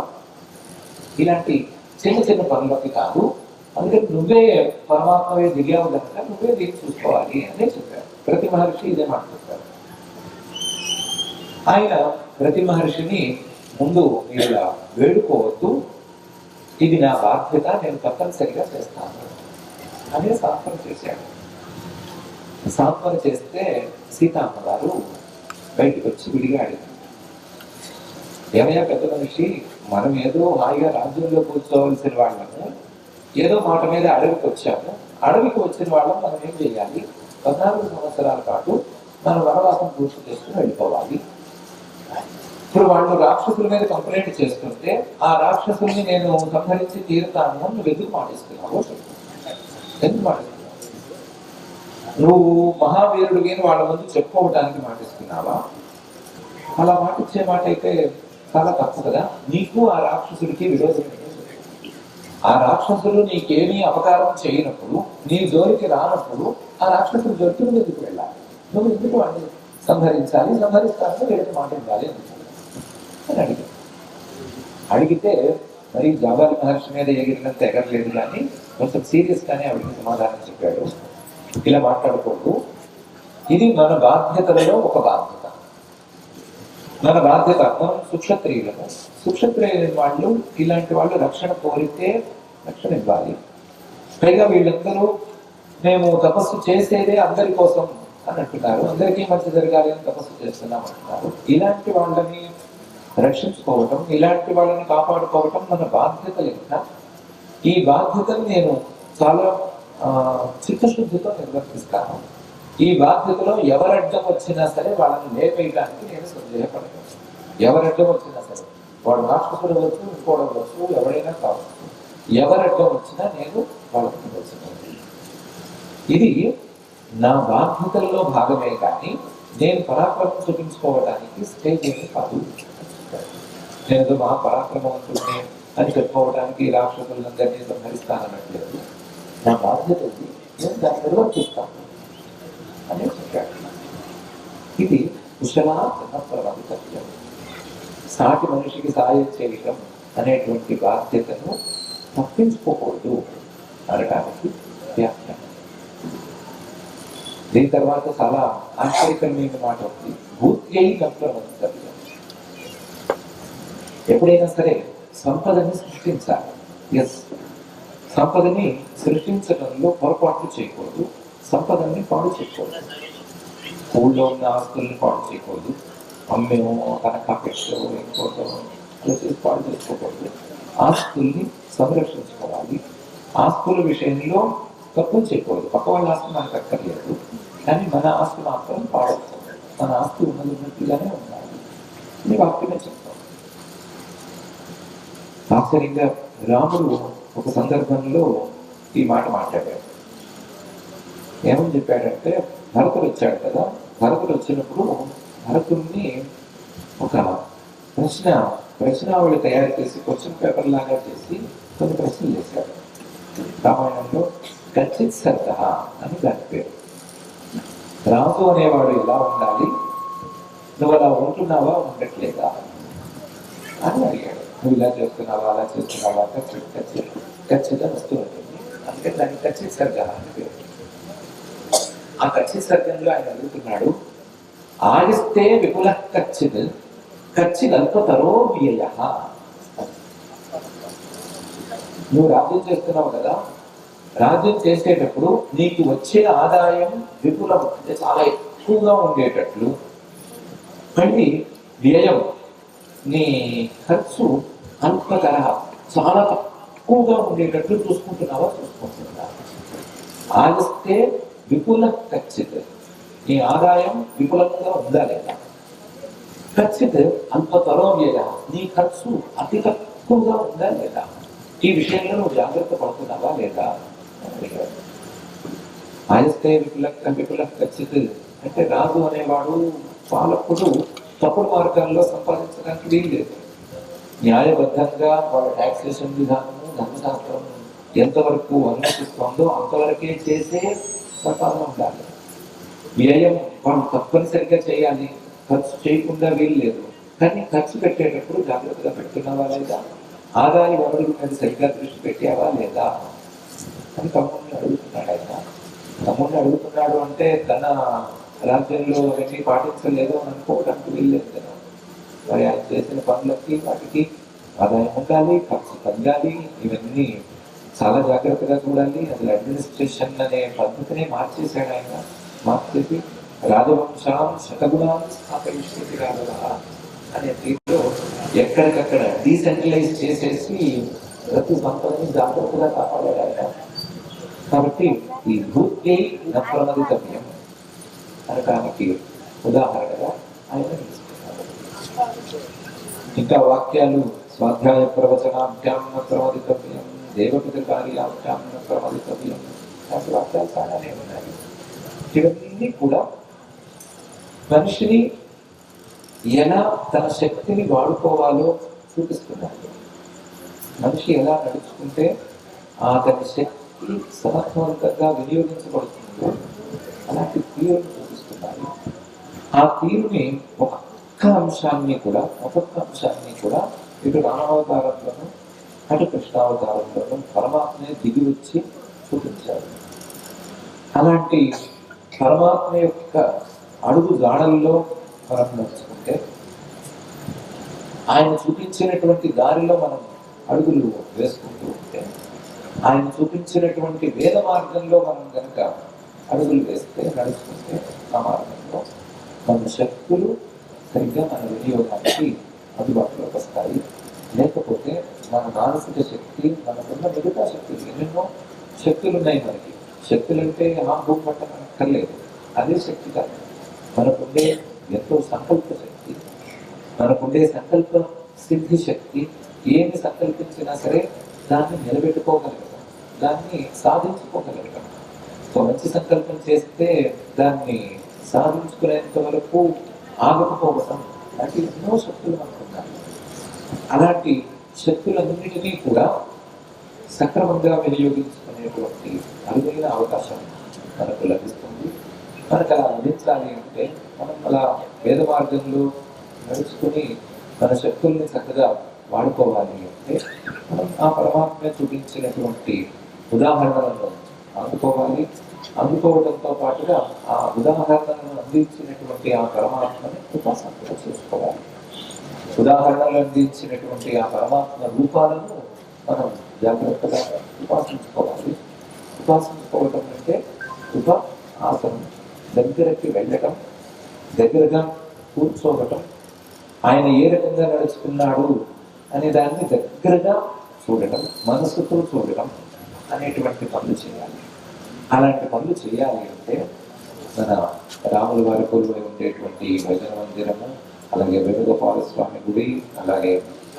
ఇలాంటి చిన్న చిన్న పనులకి కాదు. అందుకని నువ్వే పరమాత్మవే దిగావు కనుక నువ్వే దీన్ని చూసుకోవాలి అనే చెప్పారు. ప్రతి మహర్షి ఇదే మాట చెప్పారు. ఆయన ప్రతి మహర్షిని ముందు ఇలా వేడుకోవద్దు, ఇది నా బాధ్యత, నేను తప్పనిసరిగా చేస్తాను అని సాత్వన చేశాడు. సాత్వన చేస్తే సీతమ్మ గారు బయటకు వచ్చి విడిగా అడిగింది, ఏమయ్యా పెద్ద మనిషి, మనం ఏదో హాయిగా రాజ్యంలో కూర్చోవలసిన వాళ్ళము ఏదో మాట మీద అడవికి వచ్చాము, అడవికి వచ్చిన వాళ్ళం మనం ఏం చేయాలి, 14 సంవత్సరాల పాటు మన వనవాసం పూర్తి చేసుకుని వెళ్ళిపోవాలి. ఇప్పుడు వాళ్ళు రాక్షసుల మీద కంప్లైంట్ చేస్తుంటే ఆ రాక్షసుల్ని నేను సంహరించి తీరుతాను అని నువ్వు ఎందుకు మాటిస్తున్నావు? ఎందుకు మాటిస్తున్నావు? నువ్వు మహావీరుడు అని వాళ్ళ ముందు చెప్పుకోవటానికి మాటిస్తున్నావా? అలా మాటిచ్చే మాట అయితే చాలా తప్పు కదా. నీకు ఆ రాక్షసుడికి విరోధం. ఆ రాక్షసులు నీకేమీ అపకారం చేయనప్పుడు, నీ జోలికి రానప్పుడు ఆ రాక్షసుల జట్టు నువ్వు ఎందుకు వెళ్ళాలి? నువ్వు ఎందుకు వాడిని సంహరించాలి? సంహరిస్తాను వీళ్ళకి మాట ఇవ్వాలి అని అడిగితే మరి జాబాలి మహర్షి మీద ఎగిరినంత ఎగరలేదు, కానీ కొంచెం సీరియస్ గానే ఆవిడకి సమాధానం చెప్పాడు. ఇలా మాట్లాడకూడదు, ఇది మన బాధ్యతలలో ఒక బాధ్యత. మన బాధ్యత, మనం సుక్షత్రియులను, సుక్షత్రియుల వాళ్ళు ఇలాంటి వాళ్ళు రక్షణ కోరితే రక్షణ ఇవ్వాలి. పైగా వీళ్ళందరూ మేము తపస్సు చేసేదే అందరి కోసం అని అంటున్నారు, అందరికీ మంచి జరగాలి అని తపస్సు చేస్తున్నాం అంటున్నారు. ఇలాంటి వాళ్ళని రక్షించుకోవటం, ఇలాంటి వాళ్ళని కాపాడుకోవటం మన బాధ్యత లెక్క. ఈ బాధ్యతను నేను చాలా చిత్తశుద్ధితో నిర్వర్తిస్తాను. ఈ బాధ్యతలో ఎవరడ్డం వచ్చినా సరే వాళ్ళని లేపేయడానికి నేను సందేహపడను. ఎవరడ్డం వచ్చినా సరే, వాడు రాక్షసుడు వచ్చు, ఇంకోడు వచ్చు, ఎవరైనా కావచ్చు, ఎవరడ్డం వచ్చినా నేను వాళ్ళకి వచ్చినాను. ఇది నా బాధ్యతల్లో భాగమే, కానీ నేను పరాక్రమం చూపించుకోవడానికి స్టేజ్ ఏమి కాదు. నేను మా పరాక్రమవంతుడిని అని చెప్పుకోవడానికి రాక్షసులందరినీ సంహరిస్తానన్నట్లేదు. నా బాధ్యత ఉంది, నేను దాన్ని నిర్వర్తిస్తాను అని చెప్పాడు. ఇది కుశలా ప్రభావితం. సాటి మనిషికి సాయం చేయటం అనేటువంటి బాధ్యతను తప్పించుకోకూడదు అనడానికి వ్యాఖ్యానం. దీని తర్వాత చాలా ఆశ్చర్యకరమైన మాట ఉంది, భూత్యై నప్రవంతవ్యం. ఎప్పుడైనా సరే సంపదని సృష్టించాలి. ఎస్, సంపదని సృష్టించడంలో పొరపాట్లు చేయకూడదు, సంపదని పాడు చేయకూడదు. ఊళ్ళో ఉన్న ఆస్తుల్ని పాడు చేయకూడదు, అమ్మేమో తనఖా పెట్టో ఇంకోటో అలా చేసి పాడు చేసుకోకూడదు. ఆస్తుల్ని సంరక్షించుకోవాలి. ఆస్తుల విషయంలో తప్పులు చేయకూడదు. పక్క వాళ్ళ ఆస్తి మనకు అక్కర్లేదు, కానీ మన ఆస్తి మాత్రం పాడవుతుంది. మన ఆస్తి ఉన్నట్టుగానే ఉండాలి అని వాక్యమే చెప్తాం. ఆశ్చర్యంగా రాముడు ఒక సందర్భంలో ఈ మాట మాట్లాడాడు. ఏమని చెప్పాడంటే, భరతుడు వచ్చాడు కదా, భరతుడు వచ్చినప్పుడు భరతుడిని ఒక ప్రశ్నావళి తయారు చేసి క్వశ్చన్ పేపర్ లాగా చేసి కొన్ని ప్రశ్నలు చేశాడు. రామాయణంలో కచ్చిత్ సర్గ అని దాని పేరు. రాజు అనేవాడు ఎలా ఉండాలి, నువ్వు అలా ఉంటున్నావా ఉండట్లేదా అని అడిగాడు. నువ్వు ఇలా చేస్తున్నావా అలా చేస్తున్నావా, ఖచ్చితంగా వస్తూ ఉంటుంది. అందుకే దాన్ని కచ్చిత్ సర్గ అని పేరు. ఆ కచ్చిత్ సర్గంలో ఆయన అడుగుతున్నాడు, ఆడిస్తే విపుల కచ్చిత్ ఖర్చిదల్పతరో వ్యయ. నువ్వు రాజ్యం చేస్తున్నావు కదా, రాజ్యం చేసేటప్పుడు నీకు వచ్చే ఆదాయం విపులం అంటే చాలా ఎక్కువగా ఉండేటట్లు, మళ్ళీ వ్యయం నీ ఖర్చు అల్పతర చాలా తక్కువగా ఉండేటట్లు చూసుకుంటున్నావా చూసుకుంటున్నావా. ఆగిస్తే విపుల ఖచ్చిత, నీ ఆదాయం విపులంగా ఉందా లేదా. ఖచ్చిత అల్పతరో వ్యయ, నీ ఖర్చు అతి తక్కువగా ఉందా లేదా. ఈ విషయంలో నువ్వు జాగ్రత్త పడుతున్నావా లేదా అడిగారు. ఆగిస్తే విపుల ఖచ్చిత అంటే రాజు అనేవాడు పాలకుడు తప్పుడు మార్గాల్లో సంపాదించడానికి వీల్లేదు. న్యాయబద్ధంగా వాళ్ళ టాక్సేషన్ విధానము ధర్మశాస్త్రం ఎంతవరకు అనుమతిస్తుందో అంతవరకే చేసే ప్రకారం ఉండాలి. వ్యయం వాళ్ళు తప్పనిసరిగా చేయాలి, ఖర్చు చేయకుండా వీల్లేదు. కానీ ఖర్చు పెట్టేటప్పుడు జాగ్రత్తగా పెడుతున్నావా లేదా, ఆదాయ వనరుల మీద సరిగ్గా దృష్టి పెట్టావా లేదా అని తమ్ముడిని అడుగుతున్నాడు. ఆయన తమ్ముడిని అడుగుతున్నాడు అంటే తన రాజ్యంలో అవన్నీ పాటించలేదు అని అనుకోవడానికి వీల్లేదు కదా. మరి ఆయన చేసిన పనులకి వాటికి ఆదాయం ఉండాలి, ఖర్చు తగ్గాలి, ఇవన్నీ చాలా జాగ్రత్తగా చూడాలి. అసలు అడ్మినిస్ట్రేషన్ అనే పద్ధతిని మార్చేశాడు ఆయన. మార్చేసి రాజవంశాం శతగుణాలు స్థాపించేది రాగల అనే తీరులో ఎక్కడికక్కడ డీసెంట్రలైజ్ చేసేసి ప్రతి సంపదని జాగ్రత్తగా కాపాడాడు ఆయన. కాబట్టి ఈ భూత్యై నప్రమదితవ్యం అనడానికి ఉదాహరణగా ఆయన తీసుకున్నారు. ఇంకా వాక్యాలు స్వాధ్యాయ ప్రవచనాభ్యాం నప్రమదితవ్యం, దేవపిత కార్యాభ్యాం నప్రమదితవ్యం లాంటి వాక్యాలు చాలానే ఉన్నాయి. ఇవన్నీ కూడా మనిషిని ఎలా తన శక్తిని వాడుకోవాలో చూపిస్తున్నారు. మనిషి ఎలా నడుచుకుంటే అతని శక్తి సమర్థవంతంగా వినియోగించబడుతుందో అలాంటి తీరును చూపిస్తున్నారు. ఆ తీరుని ఒక్కొక్క అంశాన్ని కూడా ఇటు రామావతారంలోనూ అటు కృష్ణావతారంలోనూ పరమాత్మే దిగి వచ్చి చూపించారు. అలాంటి పరమాత్మ యొక్క అడుగు జాడల్లో మనం నడుచుకుంటే, ఆయన చూపించినటువంటి దారిలో మనం అడుగులు వేసుకుంటూ ఉంటే, ఆయన చూపించినటువంటి వేద మార్గంలో మనం కనుక అడుగులు వేస్తే నడుచుకుంటే ఆ మార్గంలో మన శక్తులు సరిగ్గా మన వినియోగానికి అందుబాటులోకి వస్తాయి. లేకపోతే మన మానసిక శక్తి, మనకున్న మిగతా శక్తులు, ఎన్నెన్నో శక్తులు ఉన్నాయి మనకి. శక్తులు అంటే భూమి పట్టం అక్కర్లేదు, అదే శక్తి కాదు. మనకుండే ఎంతో సంకల్ప శక్తి, మనకుండే సంకల్ప సిద్ధి శక్తి. ఏమి సంకల్పించినా సరే దాన్ని నిలబెట్టుకోగలగడం, దాన్ని సాధించుకోగలగడం. ఒక మంచి సంకల్పం చేస్తే దాన్ని సాధించుకునేంత వరకు ఆగకపోవడం లాంటి ఎన్నో శక్తులు మనకున్నాయి. అలాంటి శక్తులన్నింటినీ కూడా సక్రమంగా వినియోగించుకునేటువంటి అరుదైన అవకాశం మనకు లభిస్తుంది. మనకు అలా అందించాలి అంటే మనం అలా వేద మార్గంలో నడుచుకుని మన శక్తుల్ని చక్కగా వాడుకోవాలి అంటే మనం ఆ పరమాత్మ చూపించినటువంటి ఉదాహరణలను అందుకోవాలి. అందుకోవడంతో పాటుగా ఆ ఉదాహరణలను అందించినటువంటి ఆ పరమాత్మని ఉపాసన చేసుకోవాలి. ఉదాహరణలు అందించినటువంటి ఆ పరమాత్మ రూపాలను మనం జాగ్రత్తగా ఉపాసించుకోవాలి. ఉపాసించుకోవడం అంటే ఆసనం, దగ్గరకి వెళ్ళటం, దగ్గరగా కూర్చోవటం, ఆయన ఏ రకంగా నడుచుకున్నాడు అనే దాన్ని దగ్గరగా చూడటం, మనసుతో చూడటం అనేటువంటి పనులు చేయాలి. అలాంటి పనులు చేయాలి అంటే మన రాముల వారి కొలువై ఉండేటువంటి భజన మందిరము, అలాగే వేణుగోపాల స్వామి గుడి, అలాగే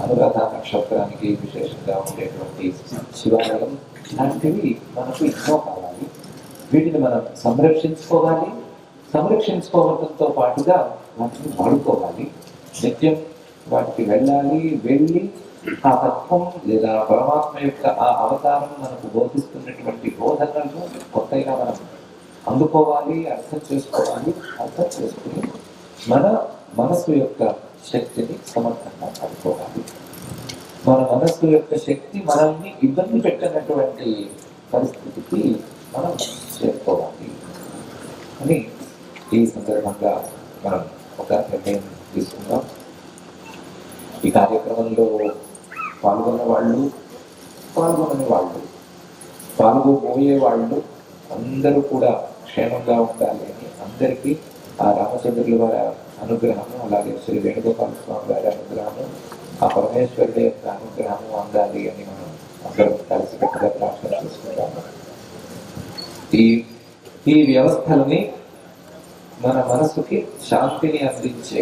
అనురాధ నక్షత్రానికి విశేషంగా ఉండేటువంటి శివాలయం లాంటివి మనకు ఎన్నో కావాలి. వీటిని మనం సంరక్షించుకోవాలి. సంరక్షించుకోవడంతో పాటుగా వాటిని వాడుకోవాలి. నిత్యం వాటికి వెళ్ళి ఆ తత్వం లేదా పరమాత్మ యొక్క ఆ అవతారం మనకు బోధిస్తున్నటువంటి బోధనలను కొత్తగా మనం అందుకోవాలి, అర్థం చేసుకోవాలి. అర్థం చేసుకుని మన మనసు యొక్క శక్తిని సమర్థంగా పడుకోవాలి. మన మనస్సు యొక్క శక్తి మనల్ని ఇబ్బంది పెట్టినటువంటి పరిస్థితికి మనం చేరుకోవాలి అని ఈ సందర్భంగా మనం ఒక నిర్ణయం తీసుకుందాం. ఈ కార్యక్రమంలో పాల్గొన్న వాళ్ళు, పాల్గొనని వాళ్ళు, పాల్గొబోయే వాళ్ళు అందరూ కూడా క్షేమంగా ఉండాలి అని అందరికీ ఆ రామచంద్రుల వారి అనుగ్రహము, అలాగే శ్రీ వేణుగోపాల స్వామి వారి అనుగ్రహము, ఆ పరమేశ్వరుడి యొక్క అనుగ్రహము అందాలి అని మనం అందరం కలిసికట్టుగా ప్రార్థన చేసుకుంటాము. ఈ వ్యవస్థలని మన మనసుకి శాంతిని అందించే,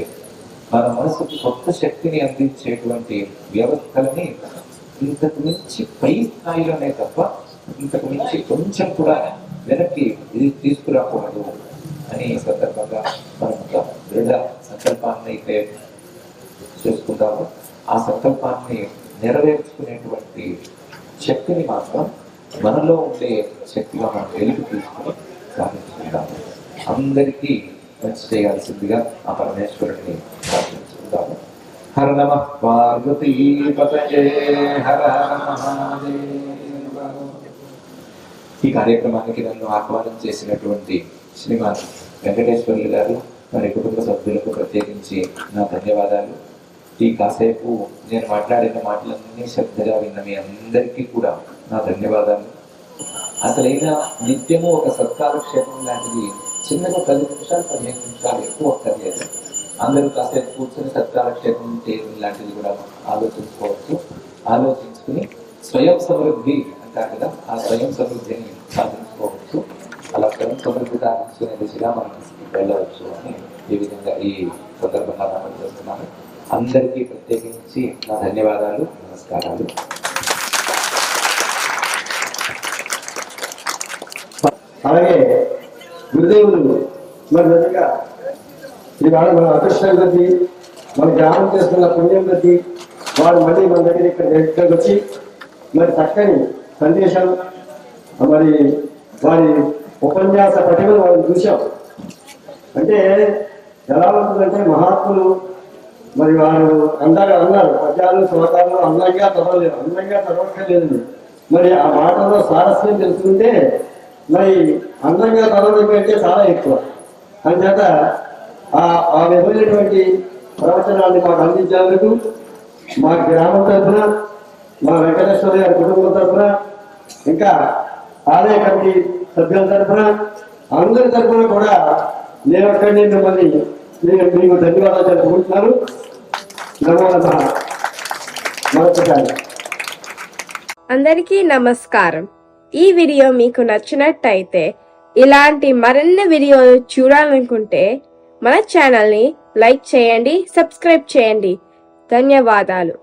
మన మనసుకి కొత్త శక్తిని అందించేటువంటి వ్యవస్థలని ఇంతకు మించి పై స్థాయిలోనే తప్ప ఇంతకు మించి కొంచెం కూడా వెనక్కి ఇది తీసుకురాకూడదు అని ఈ సందర్భంగా మనం ఒక దృఢ సంకల్పాన్ని అయితే చేసుకుందాము. ఆ సంకల్పాన్ని నెరవేర్చుకునేటువంటి శక్తిని మాత్రం మనలో ఉండే శక్తిగా మనం వెలికి తీసుకుని సాధించుకుంటాము. అందరికీ మంచి చేయాల్సిందిగా ఆ పరమేశ్వరుడిని ప్రార్థించుకుంటాము. హర నమః పార్వతీపతయే హర మహాదేవ. ఈ కార్యక్రమానికి నన్ను ఆహ్వానం చేసినటువంటి శ్రీమాన్ వెంకటేశ్వర్లు గారు, మరి కుటుంబ సభ్యులకు ప్రత్యేకించి నా ధన్యవాదాలు. ఈ కాసేపు నేను మాట్లాడిన మాటలన్నీ శ్రద్ధగా విన్న మీ అందరికీ కూడా నా ధన్యవాదాలు. అసలైనా నిత్యము ఒక సత్కాలక్షేపం లాంటిది చిన్నగా 10 నిమిషాలు 15 నిమిషాలు ఎక్కువ అక్కర్లేదు. అందరూ కాసేపు కూర్చొని సత్కాలక్షేపం చేయడం లాంటిది కూడా ఆలోచించుకోవచ్చు. ఆలోచించుకుని స్వయం సమృద్ధి అంటారు కదా, ఆ స్వయం సమృద్ధిని సాధించుకోవచ్చు. అలా స్వయం సమృద్ధి సాధించుకునే దిశగా మనం వెళ్ళవచ్చు అని ఈ విధంగా ఈ సందర్భంగా మనం చేస్తున్నాను. అందరికీ ప్రత్యేకించి నా ధన్యవాదాలు, నమస్కారాలు. అలాగే గురుదేవులు మరి నిజంగా ఇవాళ మన అదృష్టం కొద్దీ మన గ్రామం చేస్తున్న పుణ్యం కొద్దీ వారు మళ్ళీ మన దగ్గర ఇక్కడికి వచ్చి మరి చక్కని సందేశం, మరి వారి ఉపన్యాస పటిమను మనం చూసాం. అంటే ఎలా ఉంటుందంటే మహాత్ములు మరి వారు అందరూ అన్నారు, పద్యాలు శ్లోకాలు అందంగా చదవలేదు, అందంగా చదవక్కర్లేదు. మరి ఆ మాటల్లో స్వారస్యం తెలుసుకుంటే మరి అందంగా చదవడం కంటే చాలా ఎక్కువ. అందుచేత ఆ విధమైనటువంటి ప్రవచనాన్ని మాకు అందించేందుకు మా గ్రామం తరఫున, మా వెంకటేశ్వర గారి కుటుంబం తరఫున, ఇంకా ఆలయ కమిటీ సభ్యుల తరఫున, అందరి తరఫున కూడా నేను ఒక్కడిని మిమ్మల్ని మీకు ధన్యవాదాలు తెలుపుకుంటున్నాను. నమో నమః. మరొకసారి అందరికీ నమస్కారం. ఈ వీడియో మీకు నచ్చినట్టయితే, ఇలాంటి మరిన్ని వీడియోలు చూడాలనుకుంటే మన ఛానల్ని లైక్ చేయండి, సబ్స్క్రైబ్ చేయండి. ధన్యవాదాలు.